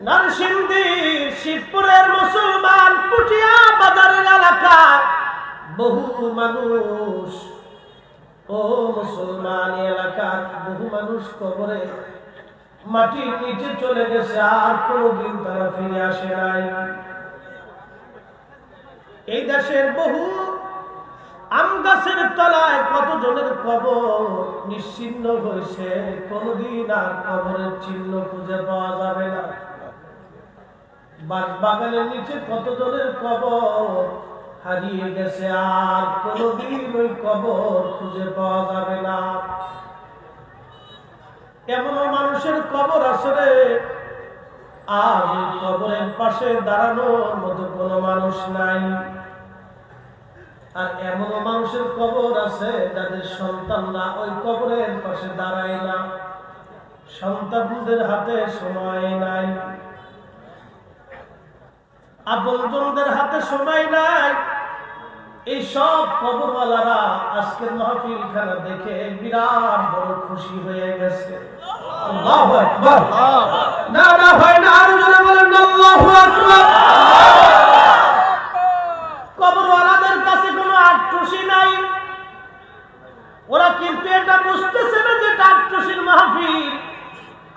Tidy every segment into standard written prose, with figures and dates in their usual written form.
নরসিংদী শিবপুরের মুসলমান পুটিয়া বাজারের এলাকায় বহু মানুষ, ও মুসলমান এলাকার বহু মানুষ কবরে মাটির নিচে চলে গেছে, আর কোনদিন তারা ফিরে আসে নাই। এই দেশের বহু আম গাছের তলায় কতজনের কবর নিশ্চিহ্ন হয়েছে, কোনদিন আর কবরের চিহ্ন খুঁজে পাওয়া যাবে না। বাগানের নিচে কতজনের কবর হারিয়ে গেছে, আর কোনদিন ওই কবর খুঁজে পাওয়া যাবে না। এমনও মানুষের কবর আসলে আর ওই কবরের পাশে দাঁড়ানোর মতো কোনো মানুষ নাই। আর এমনও মানুষের কবর আছে যাদের সন্তানরা ওই কবরের পাশে দাঁড়ায় না, সন্তানদের হাতে সময় নাই, আপনজনদের হাতে সময় নাই। এই সব কবরওয়ালারা আজকের মাহফিল খানা দেখে বিরাট বড় খুশি হয়ে গেছে। আল্লাহু আকবার, নারা হয় না, আর জোরে বলেন আল্লাহু আকবার। কবরওয়ালাদের কাছে কোনো আটটুসি নাই, ওরা কিন্তু এটা বুঝতেছে না যে আটটুসির মাহফিল,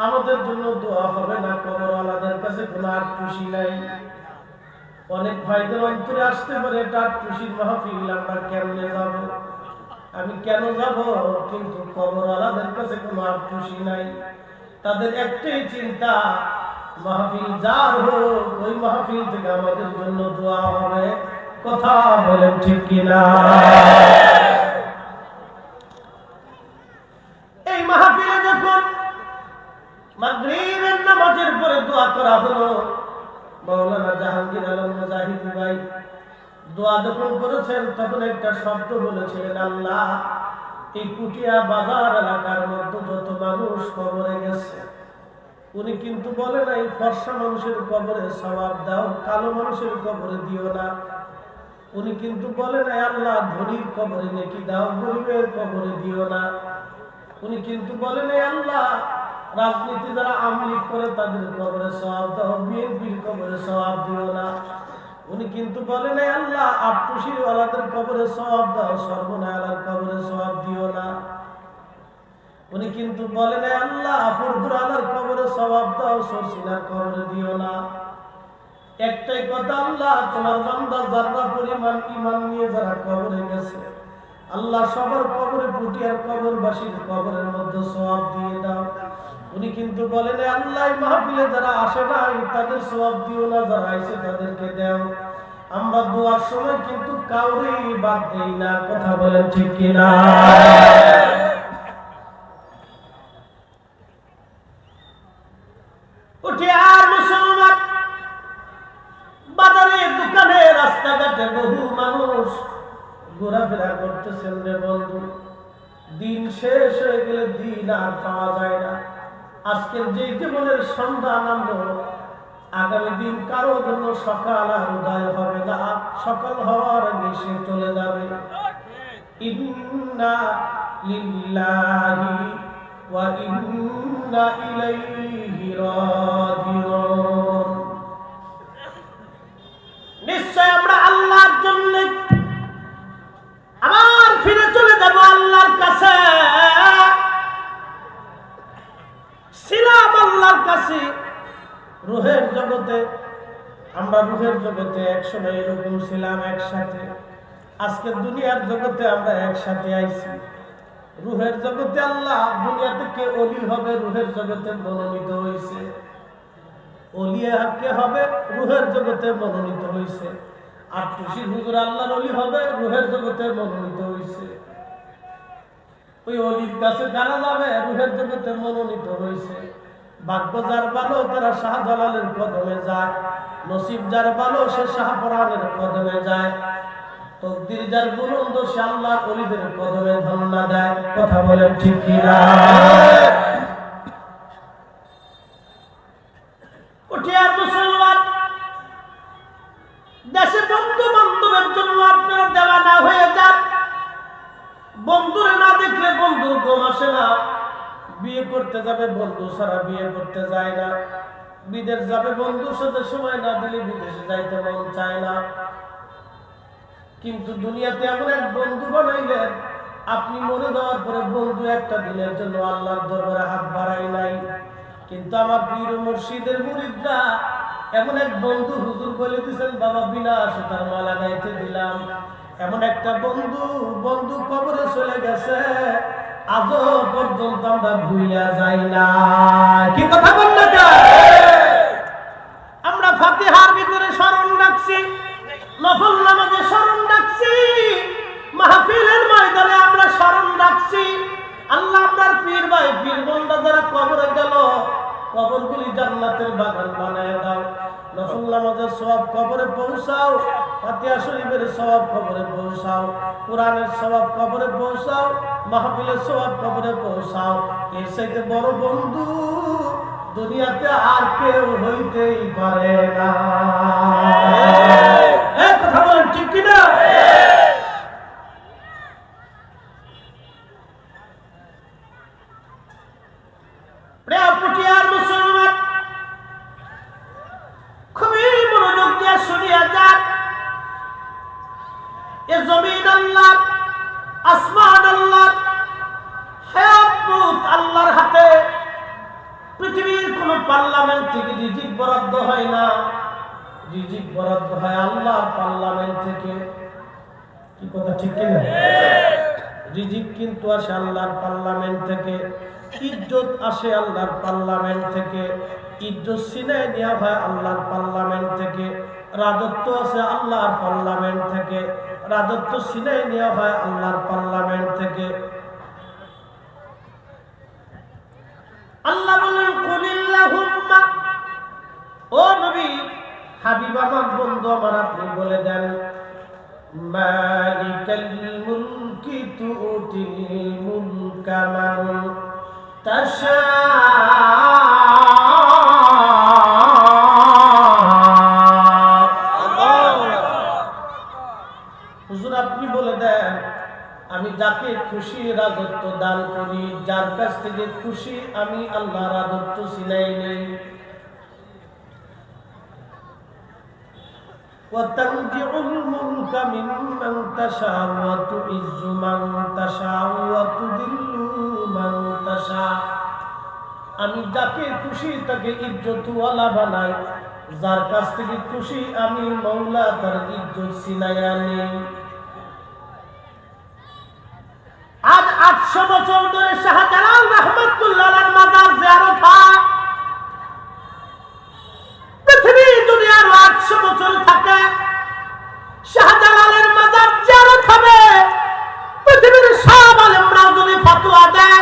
আমাদের জন্য দোয়া হবে না। কবরওয়ালাদের কাছে কোনো আটটুসি নাই। অনেক ভাইদের অন্তরে আসতে পারে এটা আটটুসির মাহফিল, আমরা কেমনে যাব, আমি কেন যাব, কিন্তু কবরওয়ালাদের কাছে কোনো আটটুসি নাই। তাদের একটাই চিন্তা, মাহফিল যার হোক ওই মাহফিল থেকে আমাদের জন্য দোয়া হবে। কথা বলেন ঠিক কিনা? এই মাহফিলে যখন মাগরিবের নামাজের পরে দোয়া করা হলো, মাওলানা জাহাঙ্গীর আলম মুজাহিদি ভাই দোয়া যখন করেছেন তখন একটা শব্দ বলেছিলেন, আল্লাহ এই পুটিয়া বাজার এলাকার মধ্যে যত মানুষ কবরে গেছে, উনি কিন্তু বলে নাই ফর্সা মানুষের কবরে সওয়াব দাও, কালো মানুষের কবরে দিও না। উনি কিন্তু বলে নাই আল্লাহ ধনীর কবরে নেকি দাও, গরিবের কবরে দিও না। উনি কিন্তু বলে নাই আল্লাহ রাজনীতি যারা আমলিক করে তাদের কবরে সওয়াব দাও, বিএনপির কবরে সওয়াব দিও না। উনি কিন্তু বলে নাই আল্লাহ আটটুসি ওয়ালাদের কবরে সওয়াব দাও, সর্বনায়ালার কবরে সওয়াব দিও না। উনি কিন্তু বলে নাই আল্লাহ ফরদুর আলার কবরে সওয়াব দাও, সরসিনার কবরে দিও না। একটাই কথা, আল্লাহ তোমার বান্দা যারা পরিমাণ ঈমান নিয়ে যারা কবরে গেছে, আল্লাহ সবার কবরে পুটিয়ার কবরবাসীর কবরের মধ্যে সওয়াব দিয়ে দাও। উনি কিন্তু বলেন আল্লাহ মাহফিলে যারা আসে নাই তাদের সওয়াব দিও না, যারা আইছে তাদেরকে দাও। আমরা দোয়ার সময় কিন্তু কাউরেই বাদ দেই না। কথা বলেন ঠিক কিনা? পুটিয়ার মুসলমান বাজারে দোকানে রাস্তাঘাটে বহু মানুষ ঘোরাফেরা করতেছেন রে বন্ধু। দিন শেষ হয়ে গেলে দিন আর পাওয়া যায় না। আজকের যে জীবনের সন্ধ্যা নামলো, আগামী দিন কারো জন্য সকাল আর উদয় হবে না, সকাল হওয়ার আগে সে চলে যাবে। ইন্না লিল্লাহি ওয়া ইন্না ইলাইহি রাজিউন। নিশ্চয় আমরা আল্লাহর জন্য আবার ফিরে চলে যাব আল্লাহর কাছে। ছিলাম আল্লাহর কাছে রূহের জগতে, আমরা রূহের জগতে একসময় এরকম ছিলাম একসাথে। আজকে দুনিয়ার জগতে আমরা একসাথে আইছি। রূহের জগতে আল্লাহ দুনিয়া থেকে ওলি হবে, রূহের জগতে মনোনীত হয়েছে। ওলিয়া কে হবে, রূহের জগতে মনোনীত হয়েছে। আর খুশি হুজুর আল্লাহর ওলি হবে, রূহের জগতে মনোনীত হয়েছে। ওই ওলির কাছে কারা যাবে, রূহের জগতে মনোনীত হয়েছে। ভাগ্য যার ভালো তারা শাহজালালের কদমে যায়, নসিব যার ভালো সে শাহপরানের কদমে যায়, তকদির যার বুলন্দ সে আল্লাহর ওলিদের কদমে ধন্না দেয়। কথা বলেন ঠিক কিনা? উঠিয়ার মুসলমান দেশে বন্ধু বান্ধবের জন্য আপনারা দেওয়ানা হয়ে যান। বন্ধুরে না দেখলে বন্ধুর ঘুম আসে না। বিয়ে করতে যাবে বন্ধু ছাড়া বিয়ে করতে যায় না। বিদেশ যাবে, বন্ধুর সাথে সময় না দিলে বিদেশে যাইতে মন চায় না। কিন্তু দুনিয়াতে এমন এক বন্ধু বানাইলেন, আপনি মরে যাওয়ার পরে বন্ধু একটা দিনের জন্য আল্লাহর দরবারে হাত বাড়ায় নাই। কিন্তু আমার পীর মুর্শিদের মুরিদরা এমন এক বন্ধু হুজুর বলে দিয়েছেন, বাবা বিনা সুতার মালা গাইতে দিলাম। এমন একটা বন্ধু কবরে চলে গেছে, আজও পর্যন্ত আমরা ভুইলা যাই না। কি কথা বললেন? আমরা ফাতিহার ভিতরে স্মরণ রাখছি, নফল নামাজে স্মরণ রাখছি, মাহফিলের ময়দানে আমরা স্মরণ রাখছি। আল্লাহ আপনার পীর ভাই পীর বোনরা যারা কবরে গেল, কবরগুলি জান্নাতের বাগান বানায় দাও। নফল নামাজের সওয়াব কবরে পৌঁছাও, ফাতিহা শরীফের সওয়াব কবরে পৌঁছাও, কোরআনের সওয়াব কবরে পৌঁছাও, মাহফিলের সওয়াব কবরে পৌঁছাও। এর চাইতে বড় বন্ধু দুনিয়াতে আর কেউ হইতেই পারে না। কথা বলেন ঠিক কিনা? মুসলমান খুবই মনোযোগ দিয়ে শুনিয়া যান। এ জমিন আল্লাহ, আসমান আল্লাহ, হায়াত মউত আল্লাহর হাতে। পৃথিবীর কোন পার্লামেন্ট থেকে রিজিক বরাদ্দ হয় না, রিজিক বরাদ্দ হয় আল্লাহর পার্লামেন্ট থেকে। কি কথা ঠিক কিনা? রিজিক কিন্তু আসে আল্লাহর পার্লামেন্ট থেকে, ইজ্জত আসে আল্লাহর পার্লামেন্ট থেকে, ইজ্জত ছিনায় নেওয়া হয় আল্লাহর পার্লামেন্ট থেকে, রাজত্ব আছে আল্লাহর পার্লামেন্ট থেকে, রাজত্ব ছিনায় নেওয়া হয় আল্লাহর পার্লামেন্ট থেকে। আল্লাহ বলেন, কুলিল্লাহুম্মা, ও নবী হাবিব আমার বন্ধু আমার, আপনি বলে দেন, মালিকাল মুলকি তুতিল মুলকা মান তাশা। হুজুর আপনি বলে দেন, আমি যাকে খুশি রাজত্ব দান করি, যার কাছ থেকে খুশি আমি আল্লাহ রাজত্ব ছিনাই নেই। وتنزع الملك ممن تشاء وتعز من تشاء وتذل من تشاء। আমি যাকে খুশি তাকে ইজ্জতওয়ালা বানাই, যার কাছ থেকে খুশি আমি মওলা তার ইজ্জত ছিনাইয়া নেই। আজ 800 বছর ধরে শাহজালাল রাহমাতুল্লাহ আলাইহির মাজার জিয়ারত হয়। পৃথিবী যদি আরো 800 বছর থাকে, শাহজালালের মাজার জিয়ারত হবে। পৃথিবীর সব আলেমরাও যদি ফতোয়া দেয়,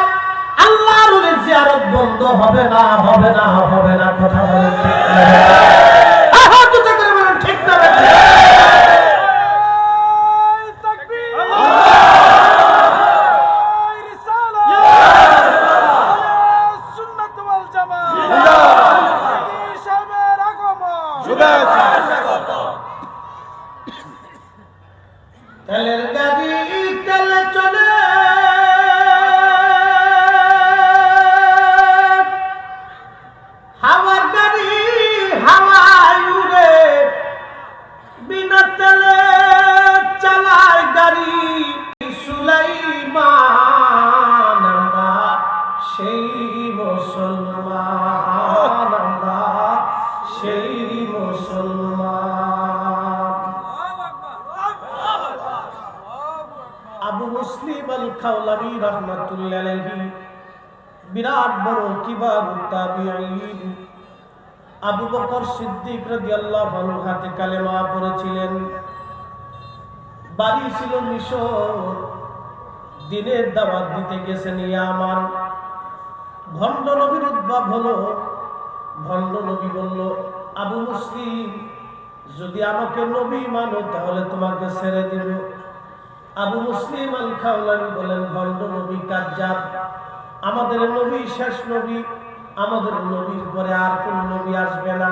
আল্লাহর ওলির জিয়ারত বন্ধ হবে না, হবে না, হবে না। কথা বলেন ঠিক না? আহত করে বলেন ঠিক না? তেলের গাড়ি তেলে চলে, হাওয়ার গাড়ি হাওয়ায় উড়ে, বিনা তেলে চালায় গাড়ি সুলাইমান। আমরা সেই মুসলমান, আমরা সেই মুসলমান। আবু মুসলিম আল খাওলাবি রাহমাতুল্লাহ আলাইহি বিরাট বড় কিবারুত তাবিঈন। আবু বকর সিদ্দিক রাদিয়াল্লাহু আনহু হাতে কালেমা পড়েছিলেন। বাড়ি ছিল মিশর, দিনের দাওয়াত দিতে গেছেন ইয়ামান। ভণ্ড নবীর উদ্ভব হলো। ভণ্ড নবী বলল, আবু মুসলিম যদি আমাকে নবী মানো তাহলে তোমাকে ছেড়ে দেব। আবু মুসলিম আল খাওলাবি বলেন, ভণ্ড নবী কাজ্জাব, আমাদের নবী শেষ নবী, আমাদের নবীর পরে আর কোন নবী আসবে না।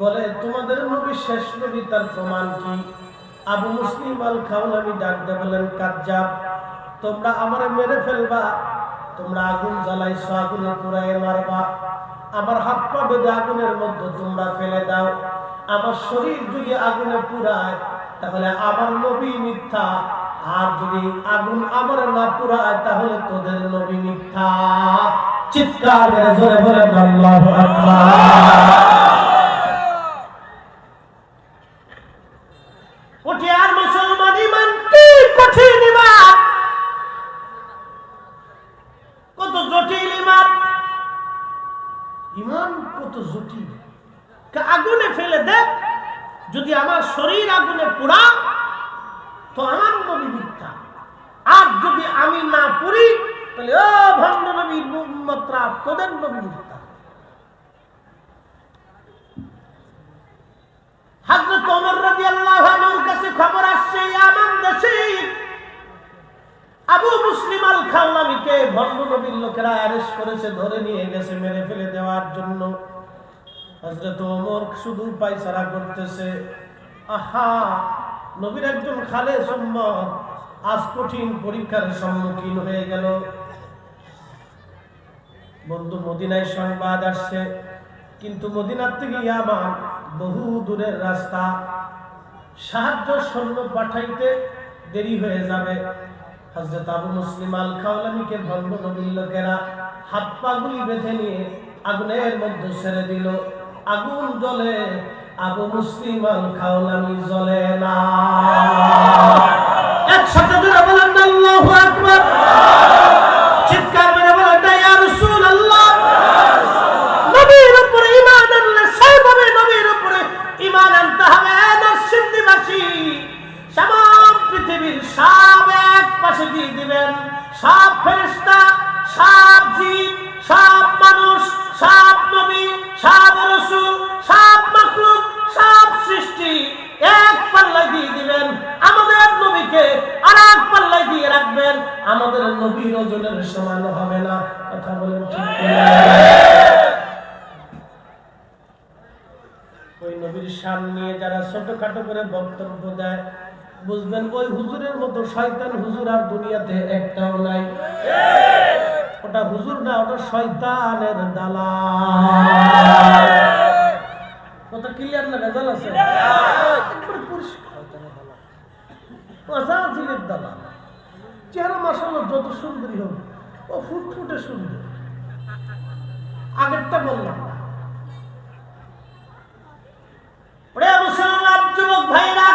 বলে, তোমাদের নবী শেষ নবী, তার প্রমাণ কি? আবু মুসলিম আল খাওলাবি ডাকতে বলেন, কাজ্জাব, তোমরা আমারে মেরে ফেলবা, তোমরা আগুন জ্বালাইছো, আগুনে পুড়াইয়ে মারবা, আমার হাত পা বেঁধে আগুনের মধ্যে তোমরা ফেলে দাও। আমার শরীর যদি আগুনে পুরায় তাহলে আমার নবী মিথ্যা, আর যদি আগুন আমার না পুরায় তাহলে তোদের নবী মিথ্যা। চিৎকার করে জোরে বলেন আল্লাহু আকবার। উঠে আর মুসলমান ইমান কি কঠিন ইমান, কত জটিল ইমান, ইমান কত জটিল। আগুনে ফেলে দে, যদি আমার শরীর আগুনে পোড়া তো আমার নবী মিথ্যা, আর যদি আমি না পড়ি তাহলে ও ভণ্ড নবীর উম্মতরা তোদের নবী মিথ্যা। হযরত ওমর রাদিয়াল্লাহু আনহুর কাছে খবর আসছে ইয়ামান দেশে আবু মুসলিম আল খাওলামিকে ভণ্ড নবীর লোকেরা অ্যারেস্ট করেছে, ধরে নিয়ে গেছে মেরে ফেলে দেওয়ার জন্য। হযরত ওমর শুধু পায়চারা করতেছে, আহা নবীর একজন খালেস উম্মত আজ কঠিন পরীক্ষার সম্মুখীন হয়ে গেল। বন্ধু মদিনায় সংবাদ আসছে, কিন্তু মদিনার থেকে ইয়ামান বহু দূরের রাস্তা, সাহায্য সৈন্য পাঠাইতে দেরি হয়ে যাবে। হযরত আবু মুসলিম আল খাওলামিকে ভণ্ড নবীর লোকেরা হাত পা গুলি বেঁধে নিয়ে আগুনের মধ্যে ছেড়ে দিল। আগুন জ্বলে, আবু মুসলিম আল খাওলামি জ্বলে না। একসাথে জোরে বলেন আল্লাহু আকবার। চিৎকার করে বলেন ইয়া রাসূলুল্লাহ। নবীর উপরে ঈমান আনলে সেইভাবে নবীর উপরে ঈমান আনতে হবে। নরসিংদীবাসী সামাম পৃথিবীর সব এক পাশে দিয়ে দিবেন, সব ফেরেশতা, সব জিন, সব মানুষ, সব নবী, সব রাসূল, সব মাখলুক, সব সৃষ্টি এক পাল্লায় দিয়ে দিবেন। আমাদের নবীকে আরেক পাল্লায় দিয়ে রাখবেন। আমাদের নবীর ওজনের সমান হবে না। কথা বলেন ঠিক কিনা? ওই নবীর শান নিয়ে যারা ছোটখাটো করে বক্তব্য দেয়, বুঝবেন ওই হুজুরের মতো শয়তান হুজুর আর দুনিয়াতে একটাও নাই। ওটা হুজুর না, ওটা শয়তানের দালাল। কথা ক্লিয়ার না? ভেজাল আছে? দালাল চেহারা মাশাআল্লাহ যত সুন্দরী হোক, ও ফুটফুটে সুন্দর। আগেরটা বললাম না। মুসলমান যুবক ভাইরা,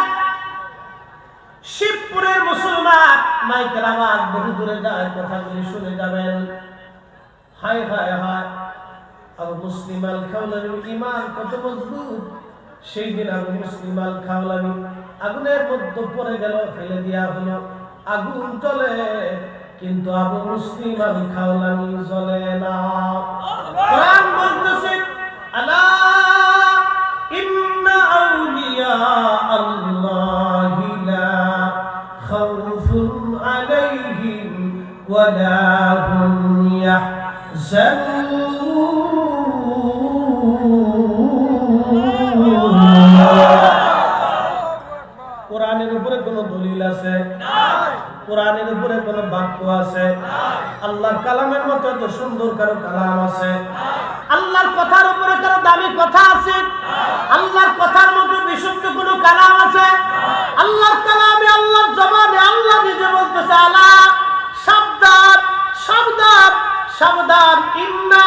শিবপুরের মুসলমান, মাইকের আওয়াজ বহু দূরে যায়, কথাগুলি শুনে যাবেন। হায় হায় হায়, আবু মুসলিম আল খাওলামির ঈমান কত মজবুত। সেই দিন আবু মুসলিম আল খাওলামি আগুনের মধ্যে পড়ে গেল, ফেলে দেওয়া হলো। আগুন জ্বলে, কিন্তু আবু মুসলিম আল খাওলামি জ্বলে না। কোরআন বলতেছে আলা ইন্না আউলিয়া আল্লাহি লা খাউফুন আলাইহিম ওয়া লা হুম ইয়াহজানুন। কোরআনের উপরে কোন দলিল আছে? কোরআনের উপরে কোন বাক্য আছে? আল্লাহর কালামের মতো এত সুন্দর কারো কালাম আছে? আল্লাহর কথার উপরে কারো দামি কথা আছে? আল্লাহর কথার মতো বিশুদ্ধ কোন কালাম আছে? আল্লাহর কালামে, আল্লাহর জবানে আল্লাহ নিজে বলতেছে আলা, সাবধান সাবধান সাবধান, ইন্না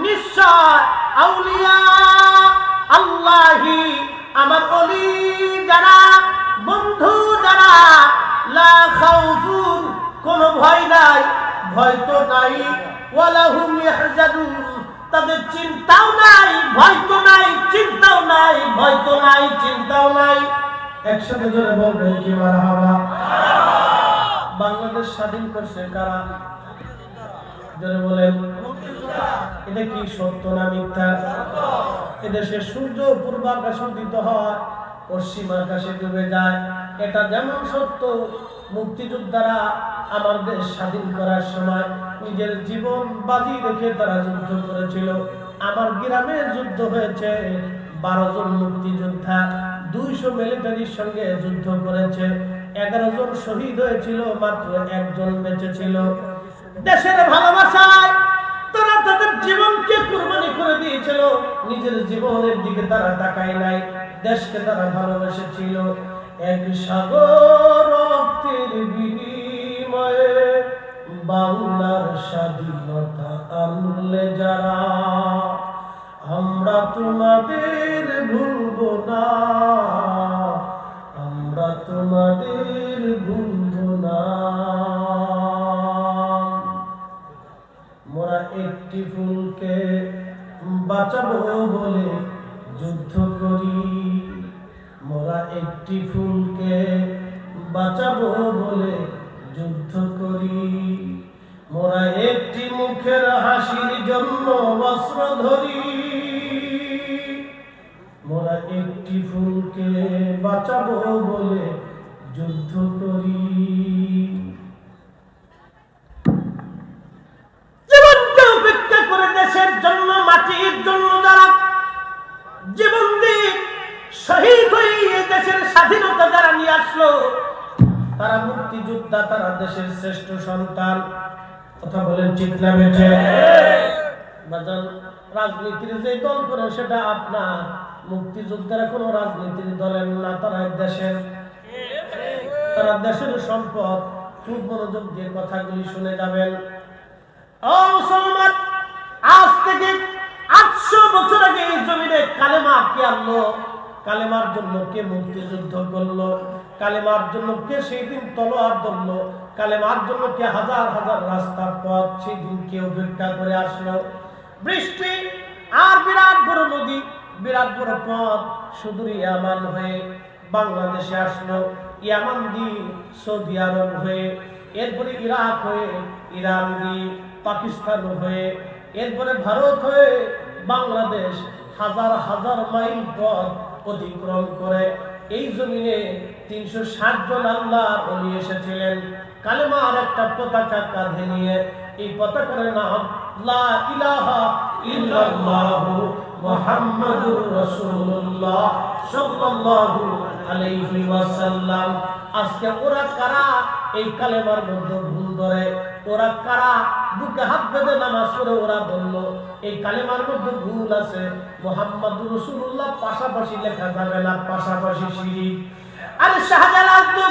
নিশ্চয় আউলিয়া আল্লাহি, আমার ওলি যারা, বন্ধু যারা, লা খাউফুন কোন ভয় নাই, ভয় তো নাই, ওয়ালা হুম ইয়াহজানুন তাদের চিন্তাও নাই, ভয় তো নাই, চিন্তাও নাই, ভয় তো নাই, চিন্তাও নাই। একসাথে জোরে বলবেন কি মারহাবা। বাংলাদেশ স্বাধীন করছে কারা? জোরে বলেন। এটা কি সত্য না মিথ্যা? এদেশে সূর্য পূর্ব আকাশে উদিত হয়, পশ্চিম আকাশে ডুবে যায়। এটা যেমন সত্য, মুক্তিযোদ্ধারা আমার দেশ স্বাধীন করার সময় নিজের জীবন বাজি রেখে তারা যুদ্ধ করেছিল। আমার গ্রামে যুদ্ধ হয়েছে, 12 জন মুক্তিযোদ্ধা 200 মিলিটারির সঙ্গে যুদ্ধ করেছে। 11 জন শহীদ হয়েছিল, মাত্র 1 জন বেঁচে ছিল। দেশের ভালোবাসায় তারা তাদের জীবনকে কুরবানি করে দিয়ে ছিল, নিজের জীবনের দিকে তারা তাকায় নাই, দেশকে তারা ভালোবেসেছিল। এক সাগর রক্তের বিনিময়ে বাংলার স্বাধীনতা আনলে যারা, আমরা তোমাদের ভুলব না, আমরা তোমাদের ভুলব না। মোরা একটি ফুলকে বাঁচাবো বলে যুদ্ধ করি, মোরা একটি ফুলকে বাঁচাবো বলে যুদ্ধ করি, মোরা একটি মুখের হাসির জন্য বস্ত্র ধরি, মোরা একটি ফুলকে বাঁচাবো বলে যুদ্ধ করি। জীবনকে উপেক্ষা করে দেশের জন্য, মাটির জন্য যারা জীবন দিয়ে শহীদ হয়ে দেশের স্বাধীনতা যারা নিয়ে আসলো, তারা মুক্তিযোদ্ধা, তারা দেশের শ্রেষ্ঠ সন্তান। কথা বলেন ঠিক না বেঠে? বাজান, রাজনীতির যে দল করে সেটা আপনার, মুক্তিযোদ্ধারা কোনো রাজনীতির দলের না, তারা দেশের, তারা দেশের সম্পদ। খুব মনোযোগ দিয়ে কথাগুলি শুনে যাবেন। ও মুসলমান, আজ থেকে 800 বছর আগে এই জমিনে কালেমা কে আনলো? কালেমার জন্য কে মুক্তিযুদ্ধ করলো? কালেমার জন্য কে সেই দিন তলোয়ার ধরলো? কালেমার জন্য কে হাজার হাজার রাস্তার পথ সেই দিন কে উপেক্ষা করে আসলো? বৃষ্টি আর বিরাট বড় নদী, বিরাট বড় পথ সুদূর ইয়ামান হয়ে বাংলাদেশে আসলো, ইয়ামান দিয়ে সৌদি আরব হয়ে, এরপরে ইরাক হয়ে, ইরান দিয়ে পাকিস্তান হয়ে, এরপরে ভারত হয়ে বাংলাদেশ, হাজার হাজার মাইল পথ অতিক্রম করে এই জমিনে 360 জন আল্লাহর ওলি এসেছিলেন কালেমার একটা পতাকা কাঁধে নিয়ে। এই পতাকার নাম লা ইলাহা ইল্লাল্লাহু মুহাম্মাদুর রাসূলুল্লাহ সাল্লাল্লাহু আলাইহি ওয়াসাল্লাম। আজকে ওরা কারা এই কালেমার মধ্যে ভুল ধরে? ওরা কারা বুকে হাত বেঁধে নামাজ পড়ে ওরা বলল এই কালেমার মধ্যে ভুল আছে, মুহাম্মাদুর রাসূলুল্লাহ পাশাপাশি লেখা যাবে না, পাশাপাশি শিরিক। আরে শাহজালাল তো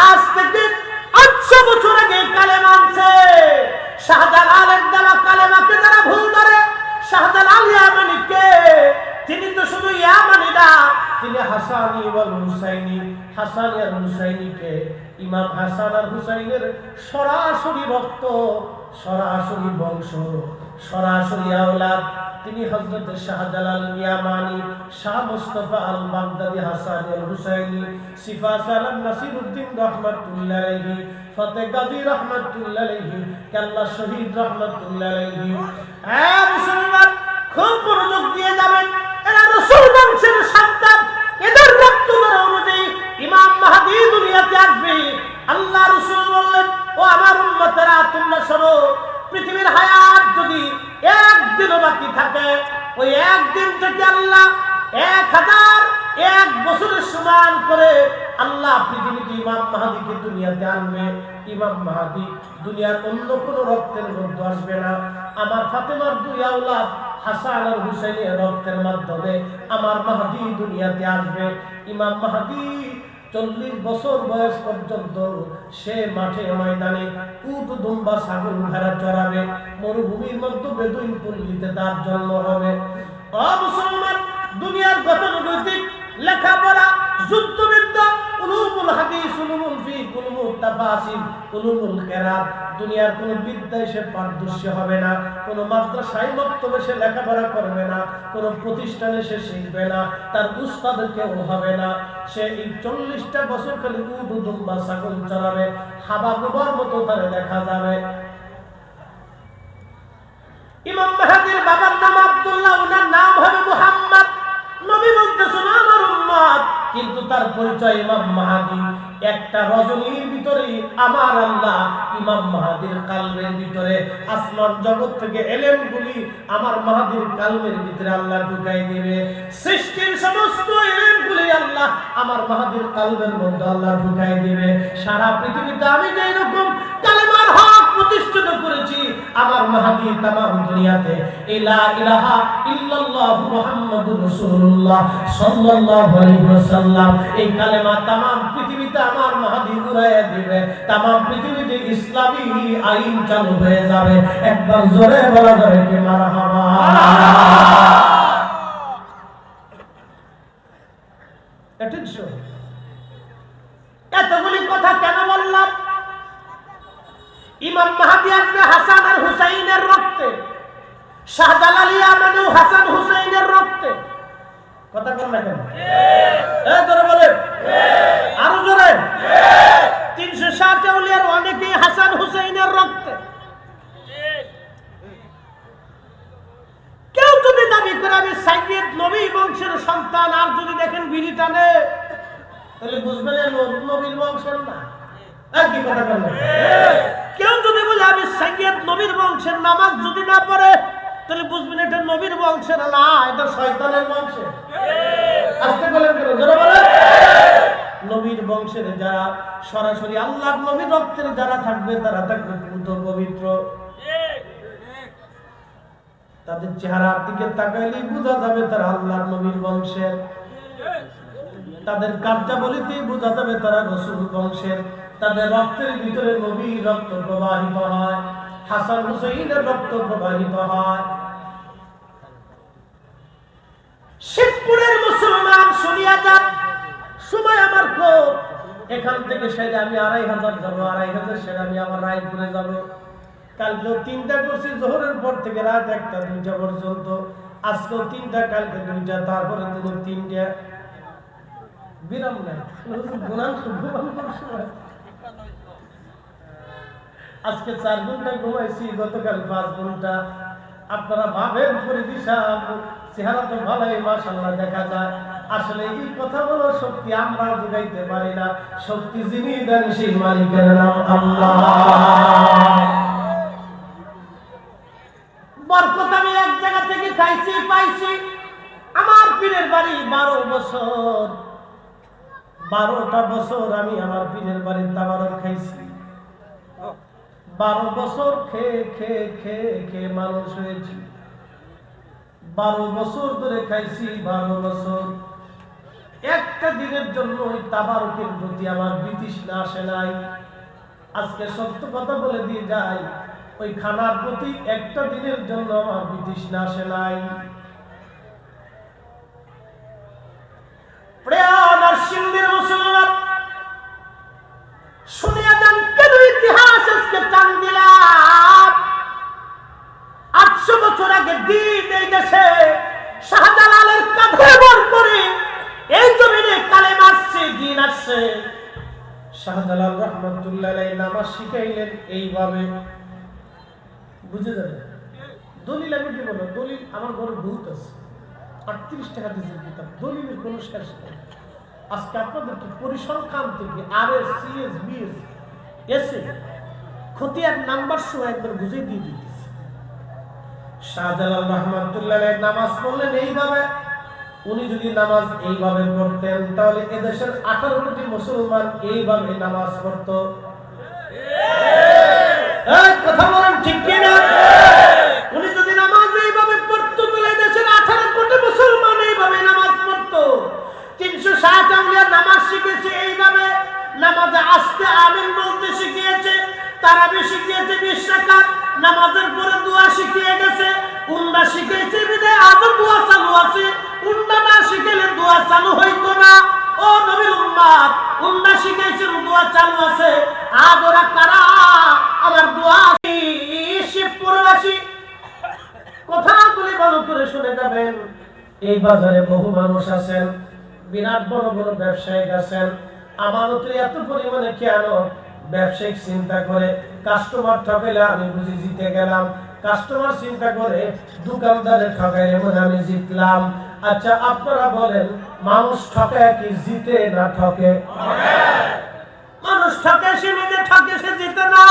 আজ থেকে 800 বছর আগে কালেমা আনছে। শাহজালালের দেওয়া কালেমাকে যারা ভুল ধরে, শাহজালাল ইয়ামানি কে? তিনি তো শুধু ইয়ামানি না, তিনি হাসানি ওয়াল হুসাইনি। হাসান আর হুসাইনিকে, ইমাম হাসান আর হুসাইনের সরাসরি রক্ত, সরাসরি বংশ, সরাসরি আওলাদ। তিনি হযরত শাহজালাল ইয়ামানি, শাহ মুস্তাফা আল বাগদাদি, হাসান আল হুসাইনি, সিফা সালাম নাসিরউদ্দিন রাহমাতুল্লাহ আলাইহি, ফতেহ গাজী রাহমাতুল্লাহ আলাইহি, কাল্লা শহীদ রাহমাতুল্লাহ আলাইহি। মুসলমান খুব মনোযোগ দিয়ে যাবেন, এরা রাসূল বংশের সন্তান। এদের রক্ত অনুযায়ী ইমাম মাহদী দুনিয়াতে আসবে। আল্লাহ রাসূল বললেন, ও আমার উম্মতেরা তোমরা শোনো, পৃথিবীর হায়াত যদি একদিনও বাকি থাকে, ওই একদিন থেকে আল্লাহ 1001 বছরের সমান করে আল্লাহ পৃথিবীতে ইমাম মাহদীকে দুনিয়াতে আনবে। ইমাম মাহদী দুনিয়ার অন্য কোনো রক্তের মধ্যে আসবে না। আমার ফাতেমার 2 আওলাদ হাসান আর হুসাইনের রক্তের মাধ্যমে আমার মাহদী দুনিয়াতে আসবে। ইমাম মাহদী 40 বছর বয়স পর্যন্ত সে মাঠে ময়দানে উট দুম্বা ছাগল ভেড়া চড়াবে, মরুভূমির মধ্যে বেদুইন পল্লীতে তার জন্ম হবে। মুসলমান, দুনিয়ার গতানুগতিক লেখাপড়া, যুদ্ধবিদ্যা, উলুমুল হাদিস, উলুমুল ফিকহ, উলুমুল তাফাসির, উলুমুল কিরাত, দুনিয়ার কোন বিদ্যায় সে পারদর্শী হবে না, কোন মাদ্রাসায় মক্তবে সে লেখাপড়া করবে না, কোন প্রতিষ্ঠানে সে শিখবে না, তার উস্তাদ কেউ হবে না। সে এই 40টা বছর খালি উট দুম্বা ছাগল চড়াবে, হাবা গোবার মতো তারে দেখা যাবে। ইমাম মাহদীর বাবার নাম আব্দুল্লাহ, ওনার নাম হবে মুহাম্মদ। নবী বলতেছেন আমার উম্মত, কিন্তু তার পরিচয় ইমাম মাহদী। একটা রজনীর ভিতরে আমার আল্লাহ ইমাম মাহদীর কালবের ভিতরে আসমান জগৎ থেকে এলেমগুলি আমার মাহদীর কালবের ভিতরে আল্লাহ ঢুকাই দিবে। সৃষ্টির সমস্ত এলেমগুলি আল্লাহ আমার মাহদীর কালবের মধ্যে আল্লাহ ঢুকাই দিবে। সারা পৃথিবীতে আমি যেই রকম কালেমার হক প্রতিষ্ঠিত করেছি আমার মাহদী তামাম দুনিয়াতে লা ইলাহা ইল্লাল্লাহু মুহাম্মাদুর রাসূলুল্লাহ সাল্লাল্লাহু আলাইহি ওয়াসাল্লাম এই কালেমা তামাম পৃথিবীতে আমার মাহদী উড়াইয়া দিবে তামাম পৃথিবীতে ইসলামী আইন চালু হয়ে যাবে একবার জোরে বলা যাবে কি মারহাবা এতগুলি কথা কেন বললাম ইমাম মাহদী আসবে হাসান আর হুসাইনের রক্তে শাহজালাল আমানু হাসান হুসাইনের রক্তে কথা কোন না কেন জোরে বলেন আরো জোরে 360 আউলিয়ার অনেকেই হাসান হুসাইনের রক্তে কেউ যদি দাবি করে আমি সাইয়্যিদ নবী বংশের সন্তান আর যদি দেখেন বিড়ি টানে তাহলে বুঝবেন নবীর বংশের না কি কথা বলেন কেউ যদি বলে আমি সাইয়্যিদ নবীর বংশের নামাজ যদি না পড়ে তাহলে বুঝবেন এটা নবীর বংশের না এটা শয়তানের বংশের আস্তে বলেন কেন জোরে বলেন নবীর বংশের যারা সরাসরি আল্লাহর নবীর রক্তের যারা থাকবে তারা থাকবে পূত পবিত্র তাদের চেহারার দিকে তাকাইলেই বোঝা যাবে তারা আল্লাহর নবীর বংশের তাদের কার্যাবলীতেই বোঝা যাবে তারা রাসূল বংশের তাদের রক্তের ভিতরে নবীর রক্ত প্রবাহিত হয় হাসান হুসাইনের রক্ত প্রবাহিত হয় শিবপুরের মুসলমান শুনিয়া যান সময় আমার খুব এখান থেকে সেরে আমি 2500 যাব 2500 সেরে আমি আমার রায়পুরে যাব কালকে 3টা করছি জোহরের পর থেকে রাত 1টা 2টা পর্যন্ত আজকেও 3টা কালকে 2টা তারপরে দিন 3টা বিরাম নাই গুনান আজকে 4 ঘন্টা ঘুমাইছি গতকাল 5 ঘন্টা আপনারা ভাবেন ফরিদি সাহেব চেহারা তো ভালোই মাশাআল্লাহ দেখা যায় আসলে এই কথা বলার শক্তি আমরা যোগাইতে পারি না শক্তি যিনি দেন সেই মালিকের নাম আল্লাহ বরকত আমি এক জায়গা থেকে খাইছি পাইছি আমার পীরের বাড়ি 12 বছর 12টা বছর আমি আমার পীরের বাড়ির তাবারক খাইছি 12 বছর খেয়ে খেয়ে খেয়ে খেয়ে মানুষ হয়েছি 12 বছর ধরে খাইছি 12 বছর একটা দিনের জন্য ওই তাবারকের প্রতি আমার বিতৃষ্ণা আসে নাই আজকে সত্য কথা বলে দিয়ে যাই ওই খানার প্রতি একটা দিনের জন্য আমার বিতৃষ্ণা আসে নাই নরসিংদীর মুসলমান শুনিয়া যান কেন ইতিহাস আজকে টান দিলাম 800 বছর আগে দিন এই দেশে শাহজালালের কাঁধে বর করে এই জমিনে কালেমা আসছে দিন আসছে শাহজালাল রাহমাতুল্লাহ আলাইহি নামাজ শিখাইলেন এইভাবে বুঝে যাবে দলিল আমি কি বলবো দলিল আমার ঘরে বহুত আছে 38 টাকা দিয়ে কিতাব দলিলের কোনো শেষ নেই আজকে আপনাদেরকে পরিসংখ্যান থেকে আরএস সিএস বিএস এসে খতিয়ার নাম্বার সহ একবার বুঝিয়ে দিয়ে দিতেছে শাহজালাল রাহমাতুল্লাহ আলাইহি নামাজ পড়লেন এইভাবে উনি যদি নামাজ এইভাবে পড়তেন তাহলে এদেশের 18 কোটি মুসলমান এইভাবে নামাজ পড়তো এই কথা বলেন ঠিক কি না উনি যদি নামাজ এইভাবে পড়তো তাহলে এদেশের 18 কোটি মুসলমান এইভাবে নামাজ পড়তো 360 আউলিয়া নামাজ শিখেছে এইভাবে নামাজে আসতে আমিন বলতে শিখিয়েছে তারাবি শিখিয়েছে 20 রাকাত নামাজের পরে দোয়া শিখিয়ে গেছে উন্না শিখিয়েছে বিদায় আজও দোয়া চালু আছে উন্না না শিখলে দোয়া চালু হইতো না ও নবীর উম্মত উন্না শিখাইছেন দোয়া চালু আছে আজ ওরা কারা আমার দোয়া শিবপুরবাসী কথাগুলি ভালো করে শুনে যাবেন এই বাজারে বহু মানুষ আছেন বিরাট বড় বড় ব্যবসায়িক আছেন আমানতে এত পরিমাণে কেন ব্যবসায়িক চিন্তা করে কাস্টমার ঠকাইলে আমি বুঝি জিতে গেলাম কাস্টমার চিন্তা করে দোকানদারের ঠকাইলে মনে আমি জিতলাম আচ্ছা আপনারা বলেন মানুষ ঠকায় কি জিতে না ঠকে মানুষ ঠকে সে নিজে ঠকে সে জিতে না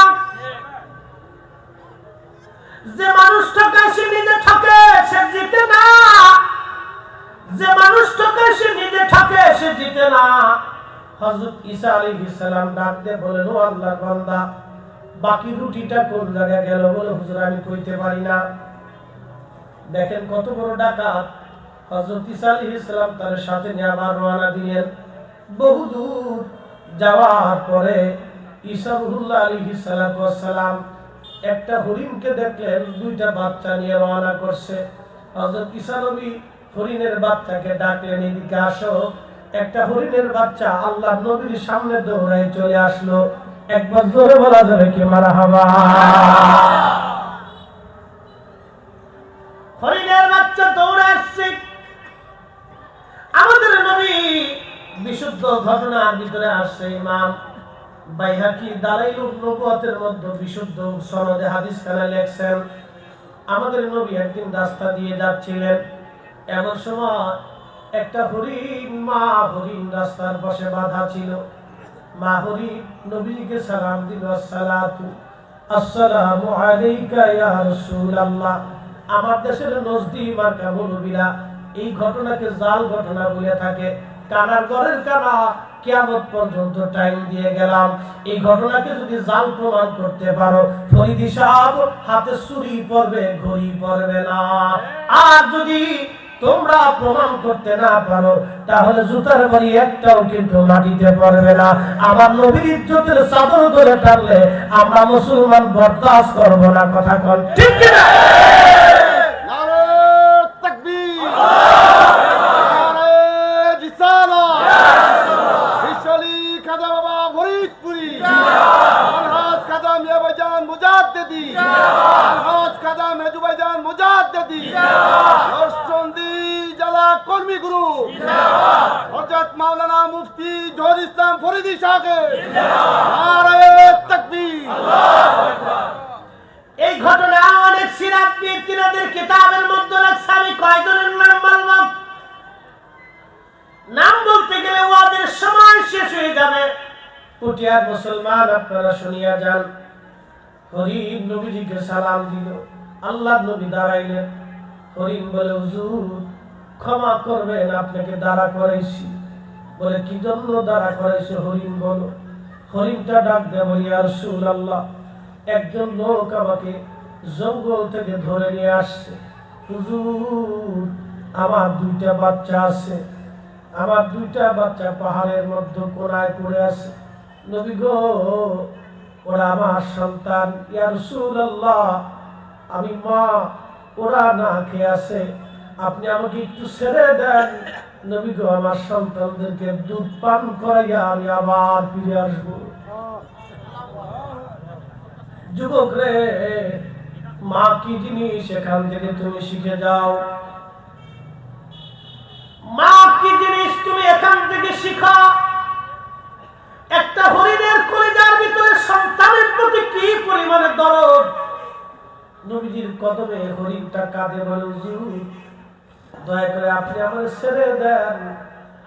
যে মানুষ ঠকায় সে নিজে ঠকে সে জিতে না যে মানুষ ঠকে সে নিজে ঠকে সে জিতে না হযরত ঈসা আলাইহিস সালাম ডাক দিয়ে বলেন ও আল্লাহর বান্দা বাকি রুটিটা কোন জায়গায় গেল বলে হুজুর আমি কইতে পারি না। দেখেন কত বড় ডাকাত। হযরত ঈসা আলাইহিস সালাম তার সাথে নিয়ে আবার রওনা দিলেন। বহুদূর যাওয়ার পরে ঈসা রুহুল্লাহ আলাইহিস সালাম একটা হরিণকে দেখলেন, দুইটা বাচ্চা নিয়ে রওনা করছে। হযরত ঈসা নবী হরিণের বাচ্চাকে ডাকলেন, এদিকে আসো। একটা হরিণের বাচ্চা আল্লাহর নবীর সামনে দৌড়ায় চলে আসলো। একবার জোরে বলা যাবে কি মারহাবা। হরিণের বাচ্চা দৌড়ে আসছে। আমাদের নবী বিশুদ্ধ ঘটনার ভিতরে আসছে। ইমাম বাইহাকি দালাইলুন নবুওয়াতের মধ্যে বিশুদ্ধ সনদে হাদিস খানা লেখছেন, আমাদের নবী একদিন রাস্তা দিয়ে যাচ্ছিলেন। এমন সময় একটা হরিণ, মা হরিণ রাস্তার পাশে বাঁধা ছিল। মা হরিণ নবীকে সালাম দিল, আসসালামু আলাইকা ইয়া রাসূলুল্লাহ। আমার দেশের নজদি মার্কা মুলবিরা এই ঘটনাকে জাল ঘটনা বলে থাকে। কানার ঘরের কানা, কিয়ামত পর্যন্ত টাইম দিয়ে গেলাম। এই ঘটনাকে যদি জাল প্রমাণ করতে পারো, ফরিদি সাহেব হাতে ছুরি পড়বে, ঘড়ি পড়বে না। আর যদি তোমরা প্রমাণ করতে না পারো, তাহলে জুতার বাড়ি একটাও কিন্তু মাটিতে পড়বে না। আমার নবীর ইজ্জতের চাদর ধরে টানলে আমরা মুসলমান বরদাস্ত করব না। কথা কোন ঠিক কি না? নারে তাকবীর, নারে রিসালাত। বিশালী খাজা বাবা ফরিদপুরি, আলহাজ খাজা মিয়া ভাইজান মুজাদ্দিদি, আলহাজ খাজা মেজু ভাইজান মুজাদ্দিদি, নরসিংদী জেলা কর্মী গুরু হযরত মাওলানা মুফতি জহির ইসলাম ফরিদি সাহেব, নারে তাকবীর। এই ঘটনা অনেক সিরাত ব্যক্তিদের কিতাবের মধ্যে লেখা। আমি কয়জনের নাম বলবো? নাম বলতে গেলে ওদের সময় শেষ হয়ে যাবে। পুটিয়ার মুসলমান আপনারা শুনিয়া যান। হরিণ নবীজিকে সালাম দিল। আল্লাহর নবী দাঁড়াইলেন। হরিণ বলে, হুজুর ক্ষমা করবেন, আপনাকে দাঁড়া করাইছি। বলে, কি জন্য দাঁড়া করাইছো? হরিণ বলো। হরিণটা ডাক দেব, ইয়া রাসূলুল্লাহ, একজন লোক আমাকে জঙ্গল থেকে ধরে নিয়ে আসছে। হুজুর আমার দুইটা বাচ্চা আছে, আমার দুইটা বাচ্চা পাহাড়ের মধ্যে কোনায় পড়ে আছে। নবী গো, ওরা আমার সন্তান। ইয়া রাসূলুল্লাহ, আমি মা, ওরা না খেয়ে আছে, আপনি আমাকে একটু ছেড়ে দেন। নবী গো, আমার সন্তানদেরকে দুধ পান করাইয়া আমি আবার ফিরে আসবো। যুবক রে, মা কি জিনিস এখান থেকে তুমি শিখে যাও। মা কি জিনিস তুমি এখান থেকে শিখো। একটা হরিণের কলিজার ভিতরে সন্তানের প্রতি কি পরিমাণে দরদ। নবীজির কদমে হরিণটা কাঁদে, বলে, হুজুর দয়া করে আপনি আমাকে ছেড়ে দেন,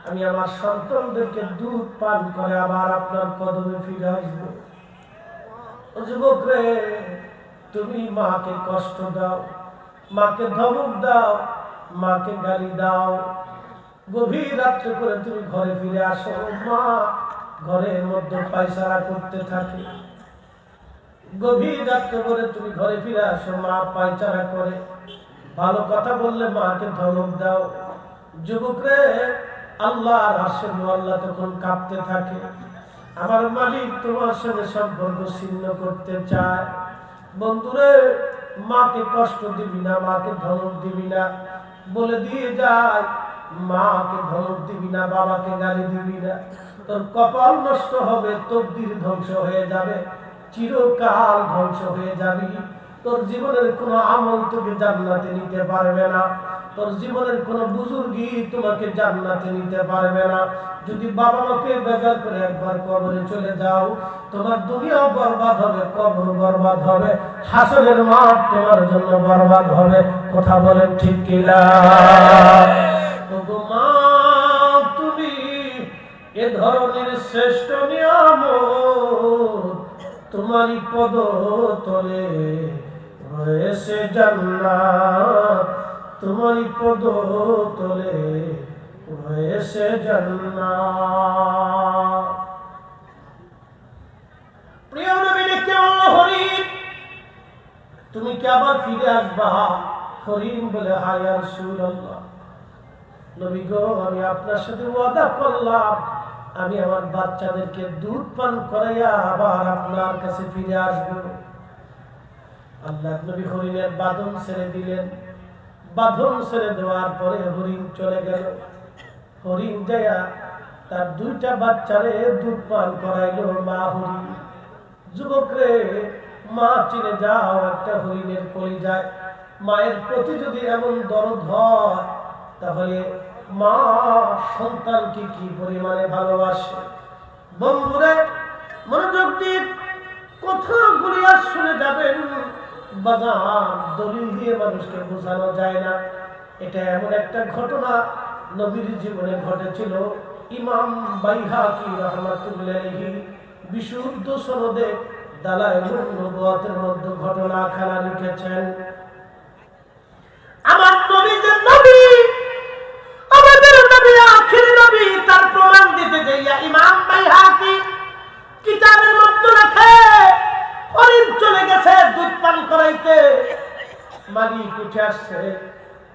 আমি আমার সন্তানদেরকে দুধ পান করে আবার আপনার কদমে ফিরে আসবো। যুবক রে, তুমি মাকে কষ্ট দাও, মাকে ধমক দাও, মাকে গালি দাও। গভীর রাত্রে করে তুমি ঘরে ফিরে আসো, মা ঘরের মধ্যে পায়চারা করতে থাকে। গভীর রাত্রে করে তুমি ঘরে ফিরে আসো, মা পায়চারা করে। ভালো কথা বললে মাকে ধমক দাও। যুবক রে, আল্লাহর আরশের আল্লাহ তখন কাঁপতে থাকে। আমার মালিক তোমার সঙ্গে সম্পর্ক ছিন্ন করতে চায়। বন্ধুরে, মাকে কষ্ট দিবি না, মাকে ধমক দিবি না, বলে দিয়ে যায়। মাকে ধমক দিবি না, বাবাকে গালি দিবি না, তোর কপাল নষ্ট হবে, তকদির ধ্বংস হয়ে যাবে, চিরকাল ধ্বংস হয়ে যাবি। তোর জীবনের কোন আমল তোকে জান্নাতে নিতে পারবে না। তোর জীবনের কোন বুজুর্গি তোমাকে জান্নাতে নিতে পারবে না। যদি বাবা মাকে বেজার করে একবার কবরে চলে যাও, তোমার দুনিয়া বরবাদ হবে, কবর বরবাদ হবে, হাসরের মাঠ তোমার জন্য বরবাদ হবে। কথা বলেন ঠিক কিনা? মা, তুমি এ ধরনের শ্রেষ্ঠ নিয়ামত তোমারই পদ তলে রয়েছে জান্নাত, তোমারই পদ তলে রয়েছে জান্নাত। প্রিয় নবী দেখতে বলল, হরি তুমি কি আবার ফিরে আসবা? হরিণ বলে, হ্যাঁ ইয়া রাসূলুল্লাহ, নবী গো, আমি আপনার সাথে ওয়াদা করলাম আমি আমার বাচ্চাদেরকে দুধ পান করাইয়া আবার আপনার কাছে ফিরে আসবো। আল্লাহ নবী হরিণের বাঁধন ছেড়ে দিলেন। বাঁধন ছেড়ে দেওয়ার পরে হরিণ চলে গেল। হরিণ যায়া তার দুইটা বাচ্চারে দুধ পান করাইলো মা হরিণ। যুবক রে, মা চিনে যাও, একটা হরিণের কলিজায় মায়ের প্রতি যদি এমন দরদ হয়, তাহলে মা সন্তানকে কি পরিমাণে ভালোবাসে। বন্ধুরে, মনোযোগ দিয়ে কথাগুলি আর শুনে যাবেন। বাজার দলিল দিয়ে মানুষকে বোঝানো যায় না। এটা এমন একটা ঘটনা নবীর জীবনে ঘটেছিল। ইমাম বাইহাকি রাহমাতুল্লাহি আলাইহি বিশুদ্ধ সনদে দালাইলুন নবুওয়াতের মধ্যে ঘটনাখানা লিখেছেন। আমার নবী যে নবী, আমাদের নবী আখির নবী, তার প্রমাণ দিতে যাইয়া ইমাম বাইহাকি কিতাবের মধ্যে লেখে, হরিণ চলে গেছে দুধ পান করাইতে। মালিক উঠে আসছে,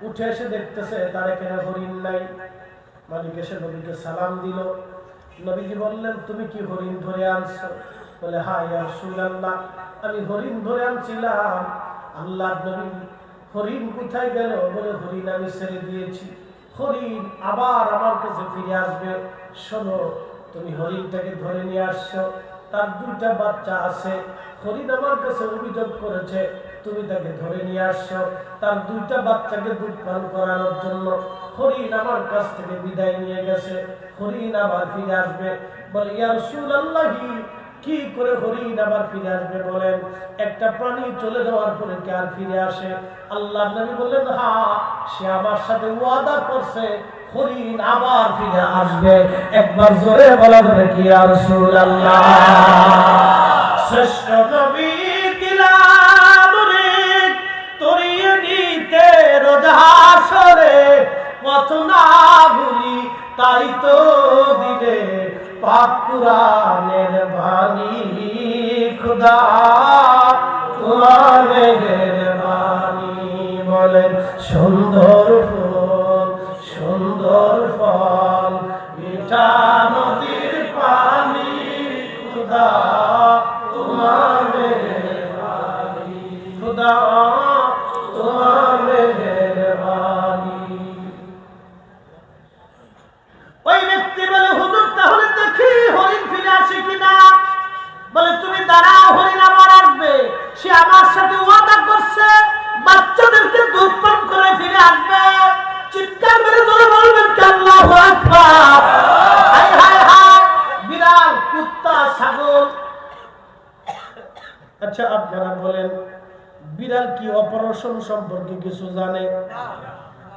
উঠে এসে দেখতেছে তার এখানে হরিণ নাই। মালিক এসে নবীকে সালাম দিল। নবীজি বললেন, তুমি কি হরিণ ধরে আনছো? বলে, হ্যাঁ ইয়া রাসূলুল্লাহ, আমি হরিণ ধরে আনছিলাম। আল্লাহর নবী, হরিণ কোথায় গেল? বলে, হরিণ আমি ছেড়ে দিয়েছি, হরিণ আবার আমার কাছে ফিরে আসবে। শোনো, তুমি হরিণটাকে ধরে নিয়ে আসছো, তার দুইটা বাচ্চা আছে। হরিণ আমার কাছে অভিযোগ করেছে তুমি তাকে ধরে নিয়ে আসছো তার দুইটা বাচ্চাকে দুধ পান করানোর জন্য। হরিণ আমার কাছ থেকে বিদায় নিয়ে গেছে, হরিণ আবার ফিরে আসবে। বলে, ইয়া রাসূলুল্লাহ, কি করে হরিণ আবার ফিরে আসবে বলেন? একটা প্রাণী চলে যাওয়ার পরে কি আর ফিরে আসে? আল্লাহর নবী বললেন, হ্যাঁ, সে আমার সাথে ওয়াদা করছে হরিণ আবার ফিরে আসবে। একবার জোরে বলা যাবে কি ইয়া রাসূলুল্লাহ? শ্রেষ্ঠ নবী দিলামরে তরিয়ে নিতে রোজ হাসরে, পথ না ভুলি তাই তো দিলে পাক কুরআনের বাণী। খোদা তোমার মেহেরবানি। বলেন, সুন্দর ফুল সুন্দর ফল, মিঠা নদীর পানি, খোদা তোমার মেহেরবানি, খোদা তোমার মেহেরবানি। ওই ব্যক্তি বলে, হুজুর তাহলে দেখি হরিণ ফিরে আসে কিনা। বলে, তুমি দাঁড়াও, হরিণ আবার আসবে। সে আমার সাথে ওয়াদা করছে বাচ্চাদেরকে দুধ পান করে ফিরে আসবে। চিৎকার মেরে জোরে বলবেন কি আল্লাহু আকবার। হায় হায় হায়, বিড়াল, কুত্তা, ছাগল। আচ্ছা আপনারা বলেন, বিড়াল কি অপারেশন সম্পর্কে কিছু জানে?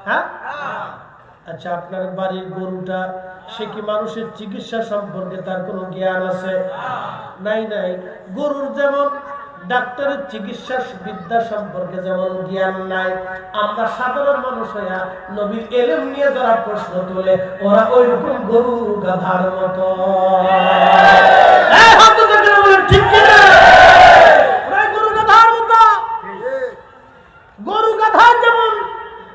হ্যাঁ, আচ্ছা আপনার বাড়ির গরুটা, সে কি মানুষের চিকিৎসা সম্পর্কে তার কোনো জ্ঞান আছে? নাই নাই। গরুর যেমন ডাক্তারের চিকিৎসা বিদ্যা সম্পর্কে যেমন জ্ঞান নাই, আমরা সাধারণ মানুষ হইয়া নবীর এলেম নিয়ে যারা প্রশ্ন তোলে, ওরা ওই রকম গরু গাধার মতো। ঠিক কিনা? গরু গাধার মতো। গরু গাধা যেমন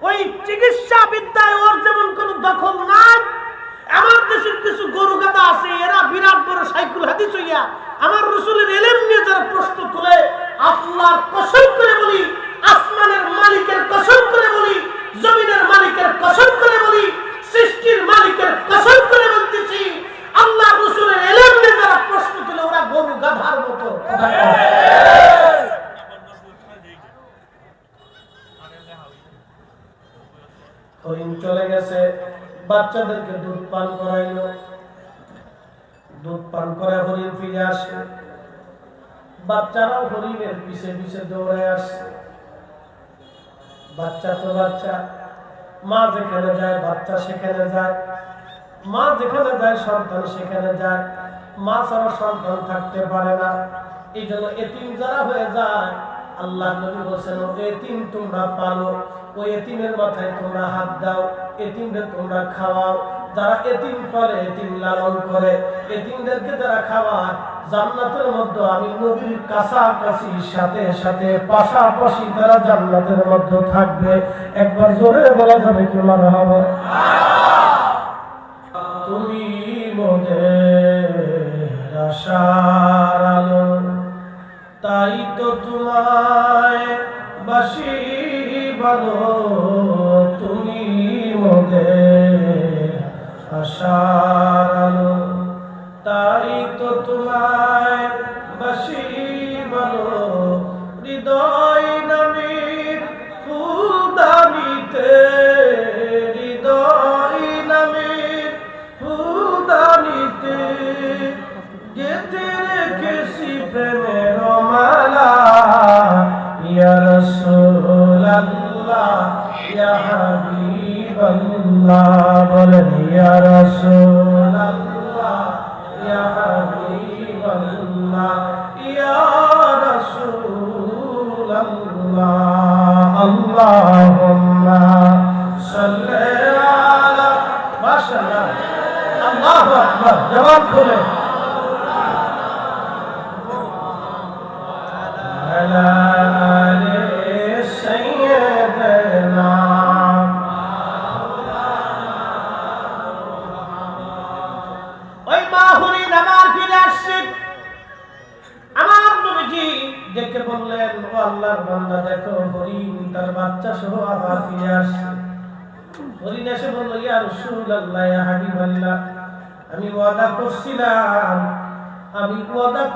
ওই চিকিৎসা বিদ্যায় ওর যেমন কোনো দখল নাই, আমার দেশের কিছু গরু গাধা আছে, এরা বিরাট বড় সাইকুল হাদিস হইয়া আমার রাসূলের ইলম নিয়ে যারা প্রশ্ন তোলে, আল্লাহর কসম করে বলি, আসমানের মালিকের কসম করে বলি, জমিনের মালিকের কসম করে বলি, সৃষ্টির মালিকের কসম করে বলতেছি, আল্লাহর রাসূলের ইলম নিয়ে যারা প্রশ্ন তোলে, ওরা গরু গাধার মতো। হরিণ চলে গেছে, বাচ্চাদেরকে দুধ পান করাইলো। দুধ পান করে হরিণ ফিরে আসে, বাচ্চারাও হরিণের পিছে পিছে দৌড়ে আসছে। বাচ্চা তো বাচ্চা, মা যেখানে যায় বাচ্চা সেখানে যায়, মা যেখানে যায় সন্তান সেখানে যায়। মা ছাড়া সন্তান থাকতে পারে না। এই জন্য এতিম যারা হয়ে যায়, আল্লাহ নবী বলেছেন, এতিম তোমরা পালো, ওই এতিমের মাথায় তোমরা হাত দাও, এতিমদের তোমরা খাওয়াও। যারা এতিম পালে, এতিম লালন করে, এতিমদেরকে যারা খাওয়ায়, জান্নাতের মধ্যে আমি নবীর কাছাকাছি সাথে সাথে পাশাপাশি তারা জান্নাতের মধ্যে থাকবে। একবার জোরে বলা যাবে কি মারহাবা? তুমি মোদের আশার আলো, তাই তো তোমায় বাসি ভালো। তুমি মোদের আশার আলো, তাই তো তোমায় বাসি ভালো। হৃদয় নামের ফুলদানিতে, হৃদয় নামের ফুলদানিতে গেঁথে রেখেছি প্রেমের মালা। ইয়া রাসূলুল্লাহ ইয়া হাবিবাল্লাহ, বলেন ইয়া রাসূলুল্লাহ ইয়া হাবিবাল্লাহ ইয়া রাসূলুল্লাহ। আল্লাহুম্মা সাল্লি আলা, মাশাআল্লাহ, আল্লাহু আকবার। জবাব খুলে আলা আলি সাইয়্যিদানা। ওই মা হরিণ আমার ফিরে আসছে। আমার নবীজি দেখে বললেন, ও আল্লাহর বান্দা, দেখো হরিণ তার বাচ্চা সহ আবার ফিরে আসছে। হরিণ এসে বলল, ইয়া রাসূলুল্লাহ ইয়া হাবিবাল্লাহ, আমি ওয়াদা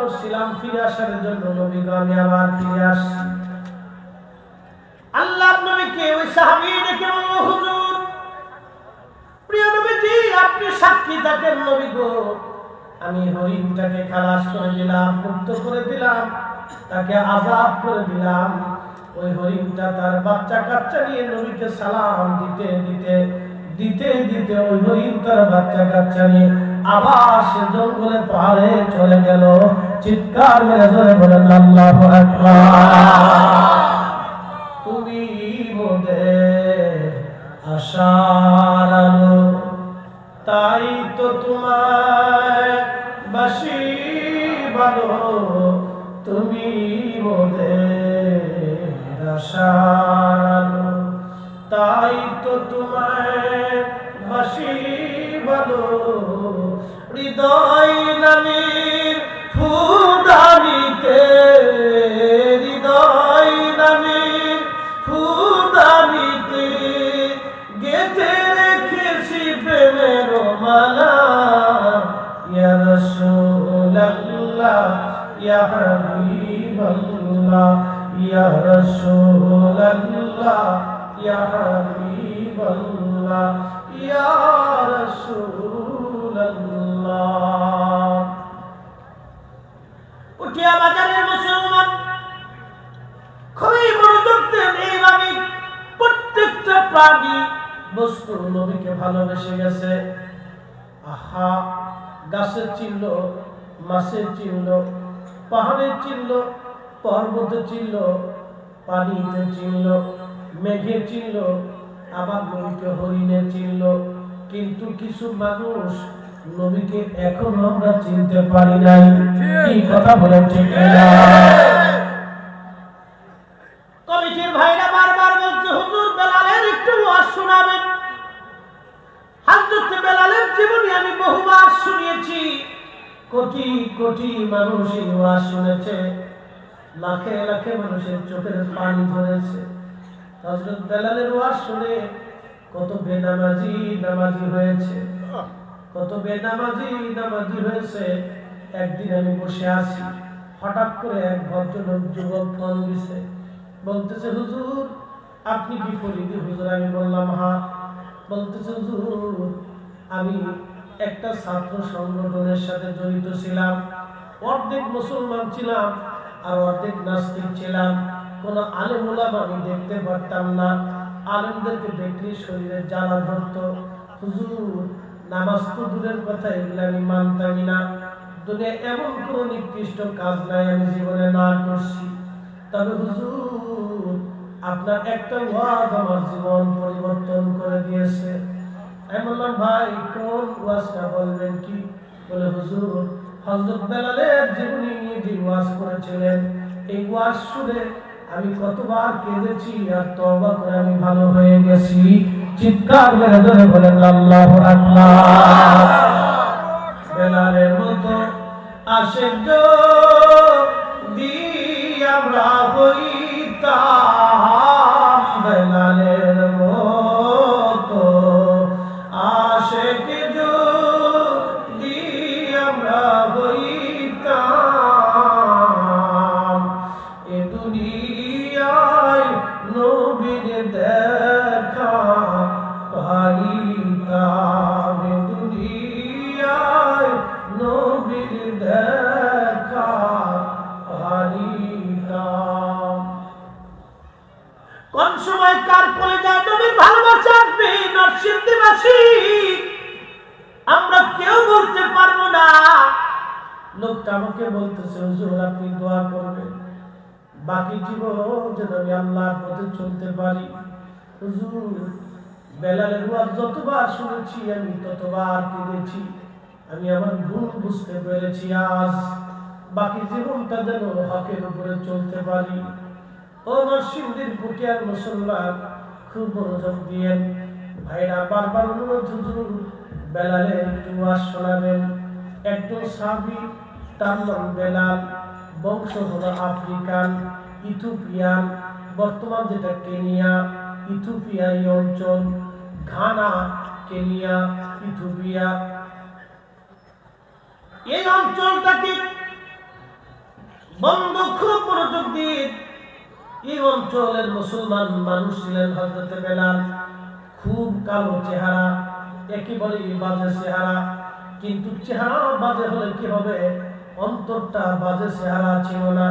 করছিলাম ফিরে আসার জন্য, নবী গো আমি আবার ফিরে আসছি। আল্লাহর নবীকে ওই সাহাবী দেখে বলল, হুজুর, প্রিয় নবীজি আপনি সাক্ষী থাকেন, নবী গো আমি হরিণটাকে খালাস করে দিলাম, মুক্ত করে দিলাম, তাকে আযাব করে দিলাম। ওই হরিণটা তার বাচ্চা কাচ্চা নিয়ে নবীকে সালাম দিতে দিতে ওই হরিণ তার বাচ্চা কাচ্চা নিয়ে আবার সে জঙ্গলে পাহাড়ে চলে গেল। চিৎকার মেরে জোরে বলেন আল্লাহু আকবার। তুমি মোদের আশার আলো, তাই তো তোমায় বাসি ভালো। তুমি মোদের আশার আলো, তাই তো তোমায় বাসি ভালো। হৃদয় নামের ফুলদানিতে, হৃদয় নামের ফুলদানিতে গেঁথে রেখেছি প্রেমের মালা। ইয়া রাসূলুল্লাহ ইয়া হাবিবাল্লাহ ইয়া রাসূলুল্লাহ ইয়া হাবিবাল্লাহ ইয়া রাসূলুল্লাহ। উঠিয়া বাজারের মুসলমান খুবই মনোযোগ দেন। এইভাবে প্রত্যেকটা প্রাণী বস্তু নবীকে ভালোবেসে গেছে। আহা, গাছের চিহ্ন, মাছের চিহ্ন, পাহাড়ের চিহ্ন, পর্বতের চিহ্ন, পানিতে চিহ্ন, মেঘের চিহ্ন, আবার নবীকে হরিণের চিহ্ন। কিন্তু কিছু মানুষ নবীকে এখনো আমরা চিনতে পারি নাই। কি কথা বলেন ঠিক না? কমিটির ভাইরা বারবার বলছে, হুজুর বেলালের একটু ওয়াজ শোনাবেন। হযরত বেলালের জীবনী আমি বহুবার শুনিয়েছি। কোটি কোটি মানুষ এই ওয়াজ শুনেছে, লাখে লাখে মানুষের চোখের পানি ঝরেছে। হযরত বেলালের ওয়াজ শুনে কত বেনামাজি নামাজি হয়েছে, কত বেনামাজি নামাজি হয়েছে। একদিন আমি বসে আছি, হঠাৎ করে এক ভদ্রলোক যুবক ফোন দিছে, বলতেছে, হুজুর আপনি কি ফরিদি? হুজুর আমি বললাম হ্যাঁ। বলতেছে, হুজুর আমি একটা ছাত্র সংগঠনের সাথে জড়িত ছিলাম, অর্ধেক মুসলমান ছিলাম আর অর্ধেক নাস্তিক ছিলাম। কোন আলেম ওলামা আমি দেখতে পারতাম না, আলেমদেরকে দেখলে শরীরে জ্বালা ধরত। হুজুর নামাজ তো দূরের কথা, এগুলো আমি মানতামই না। দুনিয়া এমন কোন নিকৃষ্ট কাজ নাই আমি জীবনে না করছি। তবে হুজুর আপনার একটা ওয়াজ আমার জীবন পরিবর্তন করে দিয়েছে। আমি বললাম, ভাই কোন ওয়াজটা বলবেন? কি বলে? হুজুর হযরত বেলালের জীবনী নিয়ে যে ওয়াজ করেছিলেন, এই ওয়াজ শুনে আমি কতবার কেঁদেছি আর তওবা করে আমি ভালো হয়ে গেছি। চিৎকার মেরে ধরে বলেন আল্লাহু আকবার। বেলালের মতো আশিক যদি আমরা হইতাম, বেলালের মতো আশিক যদি আমরা হইতাম, এ দুনিয়ায় নবীর দেখা পাইতাম, এ দুনিয়ায় নবীর দেখা পাইতাম। কোন সময় কার কলেজায় নবীর ভালোবাসা আসবে নরসিংদীবাসী আমরা কেউ বলতে পারবো না। লোকটা আমাকে বলতেছে, হুজুর আপনি দোয়া করবেন বাকি জীবন যেন আমি আল্লাহর পথে চলতে পারি। হুজুর বেলালের ওয়াজ যতবার শুনেছি আমি ততবার কেঁদেছি। আমি আমার ভুল বুঝতে পেরেছি, আজ বাকি জীবনটা যেন হকের উপরে চলতে পারি। ও নরসিংদীর পুটিয়ার মুসলমান, খুব মনোযোগ দিয়েন ভাইরা, বারবার অনুরোধ, হুজুর বেলালের একটু ওয়াজ শোনাবেন। একজন সাহাবী, তার নাম বেলাল, বংশ হলো আফ্রিকান, ইথিওপিয়ান, বর্তমান যেটা কেনিয়া, ইথিওপিয়া এই অঞ্চল, ঘানা, কেনিয়া, ইথিওপিয়া এই অঞ্চলটাকে বন্ধ, খুব মনোযোগ দিয়ে। এই অঞ্চলের মুসলমান মানুষ ছিলেন হযরত বেলাল, খুব কালো চেহারা, একেবারে বাজে চেহারা। কিন্তু চেহারা বাজে হলে কি হবে, অন্তরটা বাজে চেহারা ছিল না,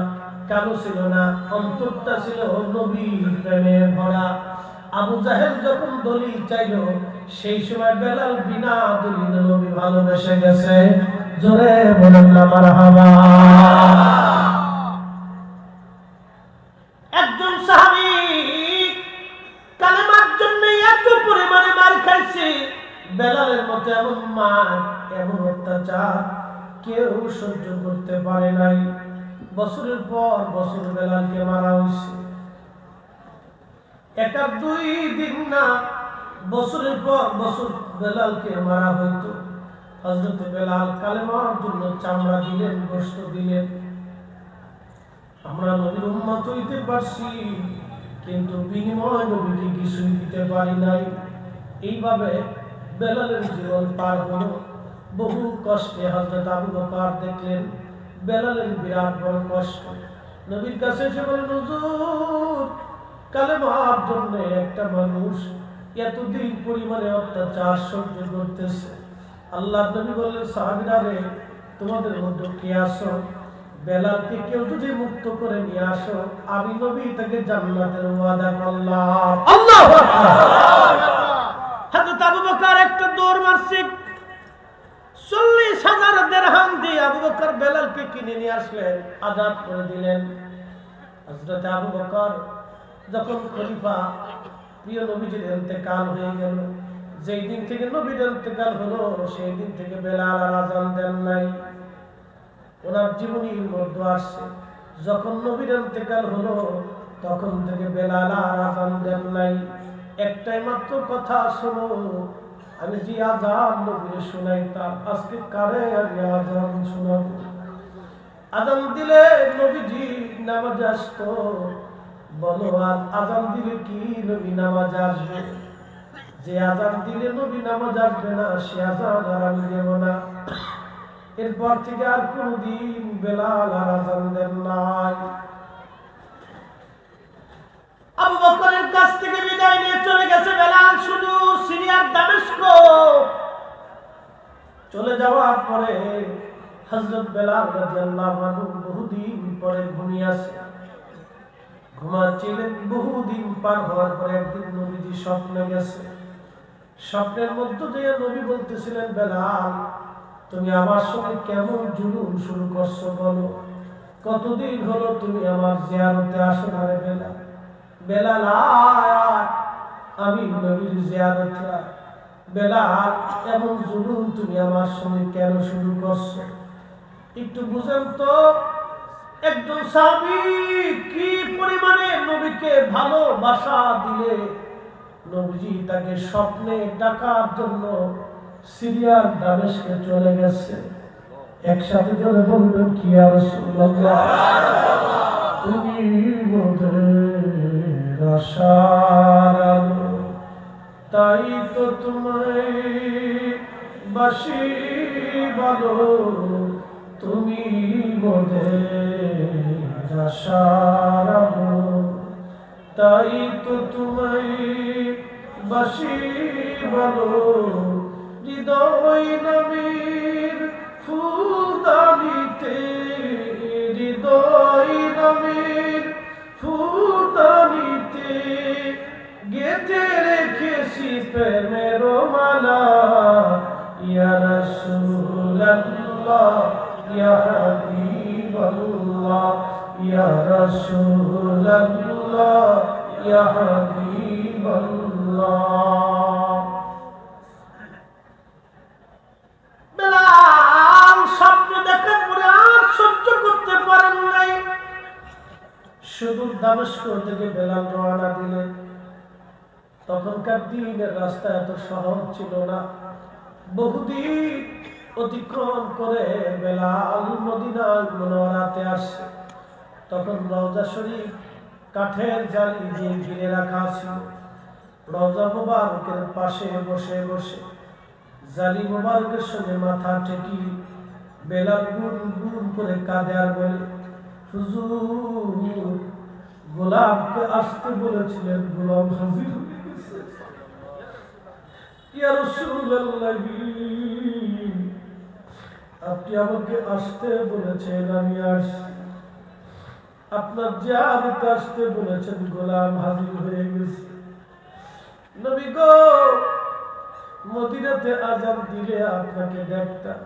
কালো ছিল না, অন্তরটা ছিল নবীর প্রেমে ভরা। আবু জাহেল যখন দলিল চাইল, সেই সময় বেলাল বিনা দলিলে নবী ভালোবেসে গেছে। জোরে বলেন না মারহাবা। একজন সাহাবী কালেমার জন্য এত পরিমাণে মার খাইছে, বেলালের মতো এমন মার, এমন অত্যাচার কেউ সহ্য করতে পারে নাই। বছরের পর বছর বেলালকে মারা হয়েছে। একটা দুই দিন না, বছরের পর বছর বেলালকে মারা হইতো। হযরত বেলাল কালেমার জন্য চামড়া দিলেন, গোশত দিলেন। আমরা নবীর উম্মত হইতে পারছি, কিন্তু বিনিময় নবীকে কিছুই দিতে পারি নাই। এইভাবে বেলালের জীবন পার হলো বহু কষ্টে। হযরত আবু বকর দেখলেন বেলালের বিরাট বড় কষ্ট, নবীর কাছে এসে বলেন, হুজুর কালেমার জন্য একটা মানুষ এতদিন পরিমাণে অত্যাচার সহ্য করতেছে। আল্লাহর নবী বললেন, সাহাবীরা রে, তোমাদের মধ্যে কে আসো, বেলালকে কেউ যদি মুক্ত করে নিয়ে আসো, আমি নবী তাকে জান্নাতের ওয়াদা করলাম। আল্লাহু আকবার। হযরত আবু বকর একটা দৌড় মারছে, 40,000 দিরহাম দিয়ে আবু বকর বেলালকে কিনে নিয়ে আসলেন, আজাদ করে দিলেন। হযরত আবু বকর যখন খলিফা, প্রিয় নবীজির ইন্তেকাল হয়ে গেল, যেই দিন থেকে নবীর ইন্তেকাল হলো সেই দিন থেকে বেলাল আর আযান দেন নাই। ওনার জীবনীর মধ্যে আসছে, যখন নবীর ইন্তেকাল হলো তখন থেকে বেলাল আর আযান দেন নাই। একটাই মাত্র কথা, শোনো, আমি যে আযান নবীর শোনাইতাম, আজকে কারে আমি আযান শোনাবো? আযান দিলে নবীজি নামাজে আসতো, বলো আর আযান দিলে কি নবী নামাজে আসবে? যে আযান দিলে নবী নামাজ আসবে না, সে আযান আর আমি দেব না। এরপর থেকে আর কোনদিন বেলাল আর আযান দেন নাই। আবু বকরের কাছ থেকে বিদায় নিয়ে চলে গেছে বেলাল শুধু সিরিয়ার দামেস্ক। চলে যাওয়ার পরে হযরত বেলাল রাদিয়াল্লাহু আনহু বহুদিন পরে ঘুমিয়ে আসে, ঘুমাচ্ছিলেন। বহুদিন পার হওয়ার পরে একদিন নবীজি স্বপ্নে গেছে। স্বপ্নের মধ্যে দিয়ে নবী বলতেছিলেন, বেলাল তুমি আমার সঙ্গে কেমন জুলুম শুরু করছো বলো? কতদিন হলো তুমি আমার জিয়ারতে আসো না রে বেলাল? বেলাল আমি নবীর জিয়ারতে, বেলাল এমন জুলুম তুমি আমার সঙ্গে কেন শুরু করছো? একটু বুঝেন তো, একজন সাহাবী কি পরিমাণে নবীকে ভালোবাসা দিলে নবীজি তাকে স্বপ্নে ডাকার জন্য সিরিয়ার দামেস্কে চলে গেছে। একসাথে চলে বলবেন কি ইয়া রাসূলুল্লাহ, তুমি মোদের আশার আলো, তাই তো তোমায় বাসি বলো, তুমি মোদের আশার আলো, তাই তো তোমায় বাসি বলো, হৃদয় নবীর ফুলদানিতে, হৃদয় নবীর ফুলদানিতে গেঁথে রেখেছি প্রেমের মালা, ইয়া রাসূলুল্লাহ ইয়া হাবিবাল্লাহ, ইয়া রাসূলুল্লাহ ইয়া হাবিবাল্লাহ। বেলাল স্বপ্ন দেখার পরে আর সহ্য করতে পারেন নাই, সুদূর দামেস্ক থেকে বেলাল রওনা দিলেন। তখনকার দিনের রাস্তা এত সহজ ছিল না। বহুদিন অতিক্রম করে বেলাল মদিনা মুনাওয়ারাতে আসছে। তখন রওজা শরীফ কাঠের জালি দিয়ে ঘিরে রাখা ছিল। রওজা মুবারকের পাশে বসে বসে জালি মুবারকের সঙ্গে মাথা ঠেকি বেলাল গুন গুন করে কাঁদে আর বলে, হুজুর গোলামকে আসতে বলেছিলেন, গোলাম হাজির হয়ে গেছে। ইয়া রাসূলুল্লাহ, আপনি আমাকে আসতে বলেছেন, আমি আসছি। আপনার জিয়ারতে আসতে বলেছেন, গোলাম হাজির হয়ে গেছে। নবী গো, মদিনাতে আযান দিলে আপনাকে দেখতাম,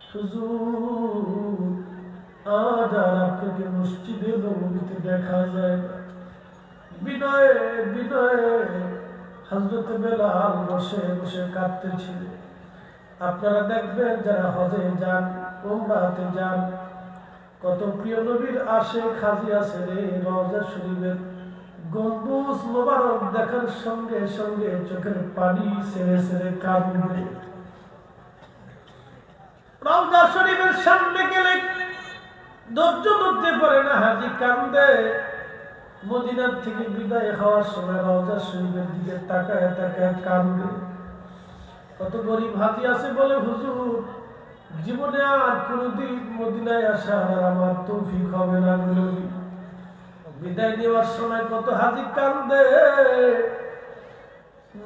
হুজুর আজ আর আপনাকে মসজিদে নববীতে দেখা যায় না। বিনয়ে বিনয়ে হযরত বেলাল বসে বসে কাঁদতেছিল। আপনারা দেখবেন যারা হজে যান, উমরাতে যান, কত প্রিয় নবীর আশিক হাজী আছে রে, রওজা শরীফের গম্বুজ মোবারক দেখার সঙ্গে সঙ্গে চোখের পানি ছেড়ে ছেড়ে কাঁদবে। রওজা শরীফের সামনে গেলে ধৈর্য ধরতে পারে না, হাজী কান্দে। মদিনার থেকে বিদায় হওয়ার সময় রওজা শরীফের দিকে তাকায় তাকায় কান্দে। কত গরিব হাজী আছে বলে, হুজুর জীবনে আর কোনদিন মদিনায় আসার আমার তৌফিক হবে না। বিদায় নেওয়ার সময় কত হাজী কান্দে।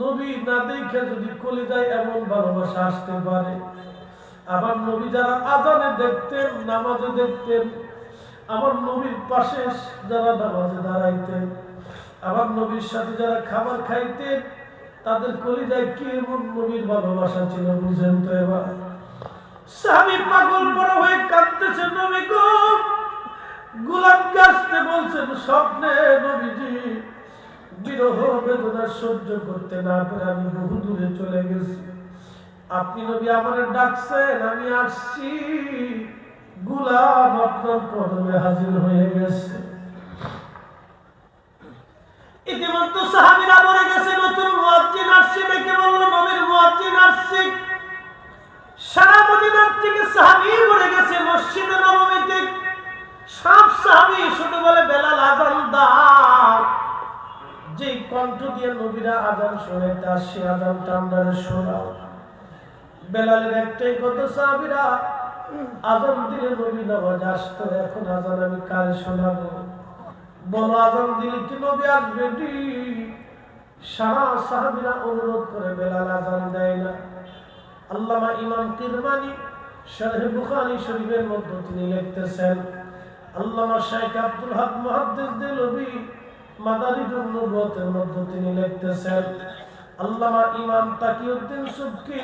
নবী না দেখে যদি কলিজায় এমন ভালোবাসা আসতে পারে। আমার নবী যারা আজানে দেখতেন, নামাজে দেখতেন, আমার নবীর পাশে যারা নামাজে দাঁড়াইতেন, আমার নবীর সাথে যারা খাবার খাইতেন, তাদের কলিজায় কি এমন নবীর ভালোবাসা ছিল বুঝেন তো। এবার সাহাবী পাগল বড় হয়ে কাঁদতেছে, নবী গো, গোলামকে আসতে বলছেন স্বপ্নে, নবীজি বিরহ বেদনা সহ্য করতে না পেরে আমি বহু দূরে চলে গেছি। আপনি নবী আমারে ডাকছেন, আমি আসছি। গোলাম আপনার কদমে হাজির হয়ে গেছে। ইতিমধ্যে সাহাবীরা বলে গেছে, নতুন মুয়াজ্জিন আসছে, ডেকে বলল নবীর মুয়াজ্জিন আসছে। সারা মদিনার থেকে সাহাবী বলে গেছে মসজিদে নববীতে। সব সাহাবী শুধু বলে, বেলাল আযান দাও। যে কণ্ঠ দিয়ে নবীরা আযান শুনে, তার সে আযানটা আমরা শোনাও। বেলালের একটাই কথা, সাহাবীরা আযান দিলে নবী নামাজ আসতো, এখন আযান আমি কারে শোনাবো? বলো আযান দিলে কি নবী আসবে? সারা সাহাবীরা অনুরোধ করে, বেলাল আযান দেয় না। আল্লামা ইমাম কিরমানি শরহ বুখারী শরীফের মধ্যে তিনি লিখতেছেন, আল্লামা শাইখ আব্দুল হক মুহাদ্দিস দেলভী মাদারিজুন নুবুওয়াতের মধ্যে তিনি লিখতেছেন, আল্লামা ইমাম তাকিউদ্দিন সুবকি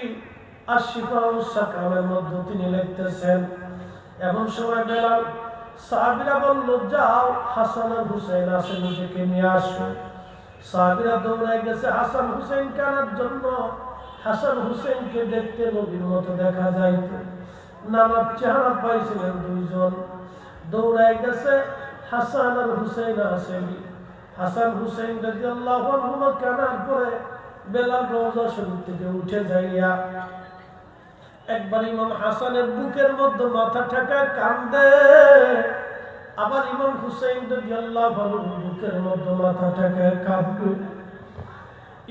আশ-শিফা ওয়াস সাকামের মধ্যে তিনি লিখতেছেন, এমন সময় বেলাল সাহাবীরা বলল, যাও হাসান আর হুসাইন আছে, নিজেকে নিয়ে আসো। সাহাবীরা দৌড়ায় গেছে হাসান হুসাইনকে আনার জন্য। হাসান হুসাইনকে দেখতে নবীর মতো দেখা যাইত। নানার চেহারা পাইছিলেন দুইজন। দৌড়ায় গেছে হাসান আর হুসেন আসেনি। হাসান হুসেন রাদিয়াল্লাহু আনহু কানার পরে বেলাল রওজা শরীফ থেকে উঠে যাইয়া একবার ইমাম হাসানের বুকের মধ্যে মাথা ঠেকা কান্দে, আবার ইমাম হুসেন রাদিয়াল্লাহু আনহু বুকের মধ্যে মাথা ঠেকা কান্দে।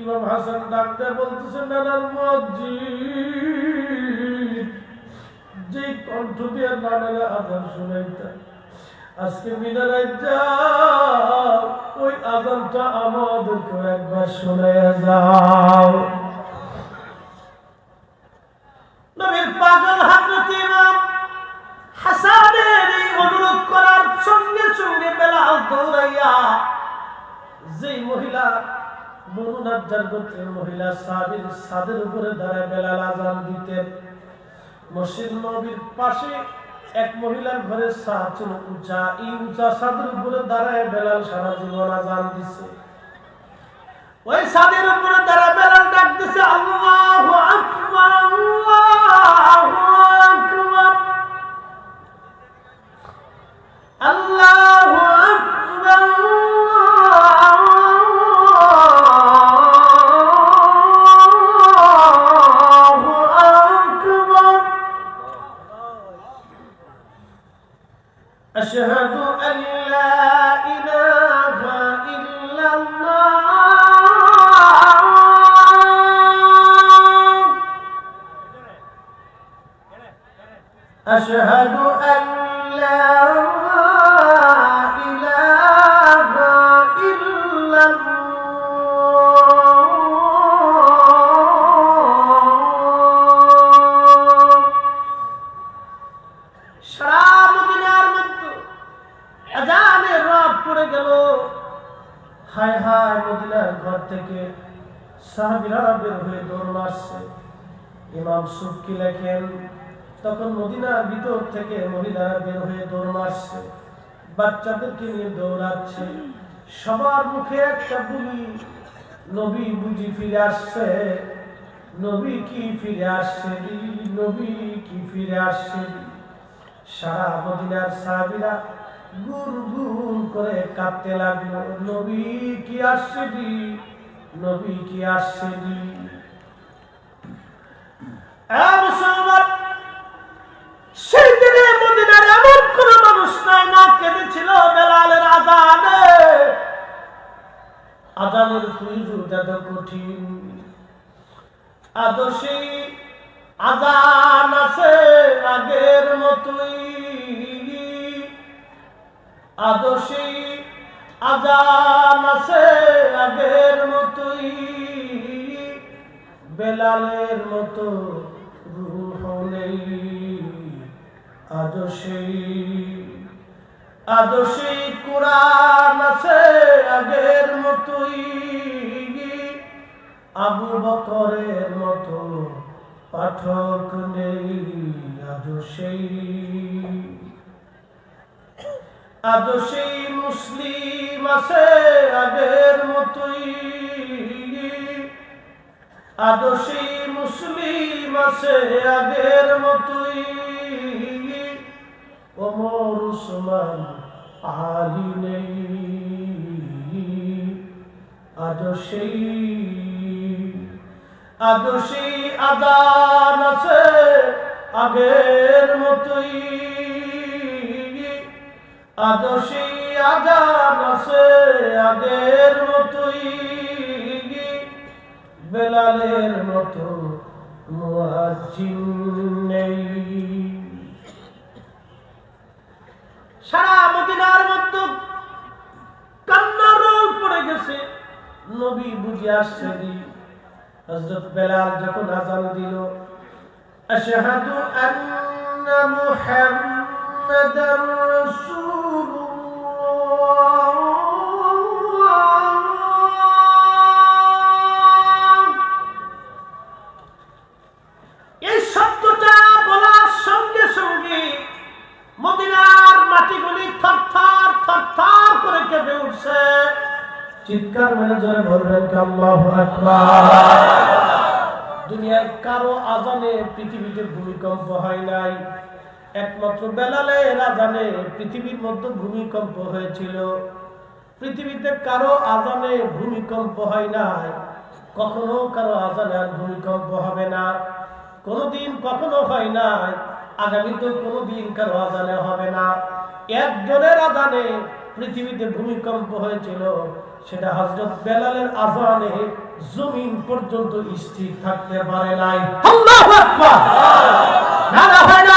ইমাম হাসান ডাকতে বলতেছে, নানার মসজিদ যে কণ্ঠ দিয়ে নানার আজান শুনাইতা, আজকে মিনারায় যাও, ওই আজানটা আমাদেরকে একবার শুনাইয়া যাও। নবীর পাগল হযরত ইমাম হাসানের এই অনুরোধ করার সঙ্গে সঙ্গে বেলাল দৌড়াইয়া যেই মহিলা বনু নাজ্জার গোত্রের মহিলা সাবির ছাদের উপরে দাঁড়ায় বেলাল আজান দিতেন। মসজিদ নববীর পাশে এক মহিলার ঘরের ছাদ ছিল উঁচা, এই উঁচা ছাদের উপরে দাঁড়ায় বেলাল সারা জীবন আজান দিছে। ওই ছাদের উপরে দাঁড়ায় বেলাল ডাক দিছে, আল্লাহু আকবার, আল্লাহু আকবার, আল্লাহু আকবার, أشهد أن لا إله إلا الله، أشهد أن لا إله إلا الله। সারা মদিনার মধ্যে আজানের রাত পড়ে গেল। হায় হায়, মদিনার ঘর থেকে সাহাবীরা বের হয়ে দৌড় মারছে। ইমাম সুবকি লেখেন, তখন মদিনার ভিতর থেকে মহিলারা বের হয়ে দৌড় মারছে, বাচ্চাদেরকে নিয়ে দৌড়াচ্ছে। সবার মুখে একটা বুলি, নবী বুঝি ফিরে আসছে, নবী কি ফিরে আসছে, নবী কি ফিরে আসছে। সারা মদিনার সাহাবীরা গুন গুন করে কাঁদতে লাগলো, নবী কি আসছে, নবী কি আসছে। সেই দিনে মদিনার এমন কোন মানুষ নাই না কেঁদেছিল বেলালের আজানে। আজানের হুজুর এত কঠিন, আদৌ সেই আজান আছে আগের মতোই, আদৌ সেই আজান আছে আগের মতোই, বেলালের মতো রূহ নেই। আদৌ সেই কুরআন আছে আগের মতোই, আবু বকরের মতো পাঠক নেই। আদৌ সেই মুসলিম আছে আগের মতোই, আদৌ সেই মুসলিম আছে আগের মতোই, ওমর উসমান আলী নেই। আদৌ সেই আজান আছে আগের মতোই, আদৌ সেই আজান আছে আগের মতোই, বেলালের মতো মুয়াজ্জিন নেই। সারা মদিনার মধ্যে কান্নার রোল পড়ে গেছে, নবী বুঝে আসছে। হযরত বেলাল যখন আযান দিল, আশহাদু আন্না মুহাম্মাদার রাসূলুল্লাহ, এই শব্দটা বলার সঙ্গে সঙ্গে মদিনার মাটিগুলি থরথর থরথর করে কেঁপে উঠছে। চিৎকার মেরে জোরে বলবেন আল্লাহু আকবার। দুনিয়ায় কারো আজানে পৃথিবীতে ভূমিকম্প হয় নাই, একমাত্র বেলালের আজানে পৃথিবীর মধ্যে ভূমিকম্প হয়েছিল। পৃথিবীতে কারো আজানে ভূমিকম্প হয় নাই, কখনো কারো আজানে আর ভূমিকম্প হবে না। কোনোদিন কখনো হয় নাই, আগামীতে কোনোদিন কারো আজানে হবে না। একজনের আজানে পৃথিবীতে ভূমিকম্প হয়েছিল, সেটা হযরত বেলালের আজানে জমিন পর্যন্ত স্থির থাকতে পারে নাই। আল্লাহু আকবার। নারা হয় না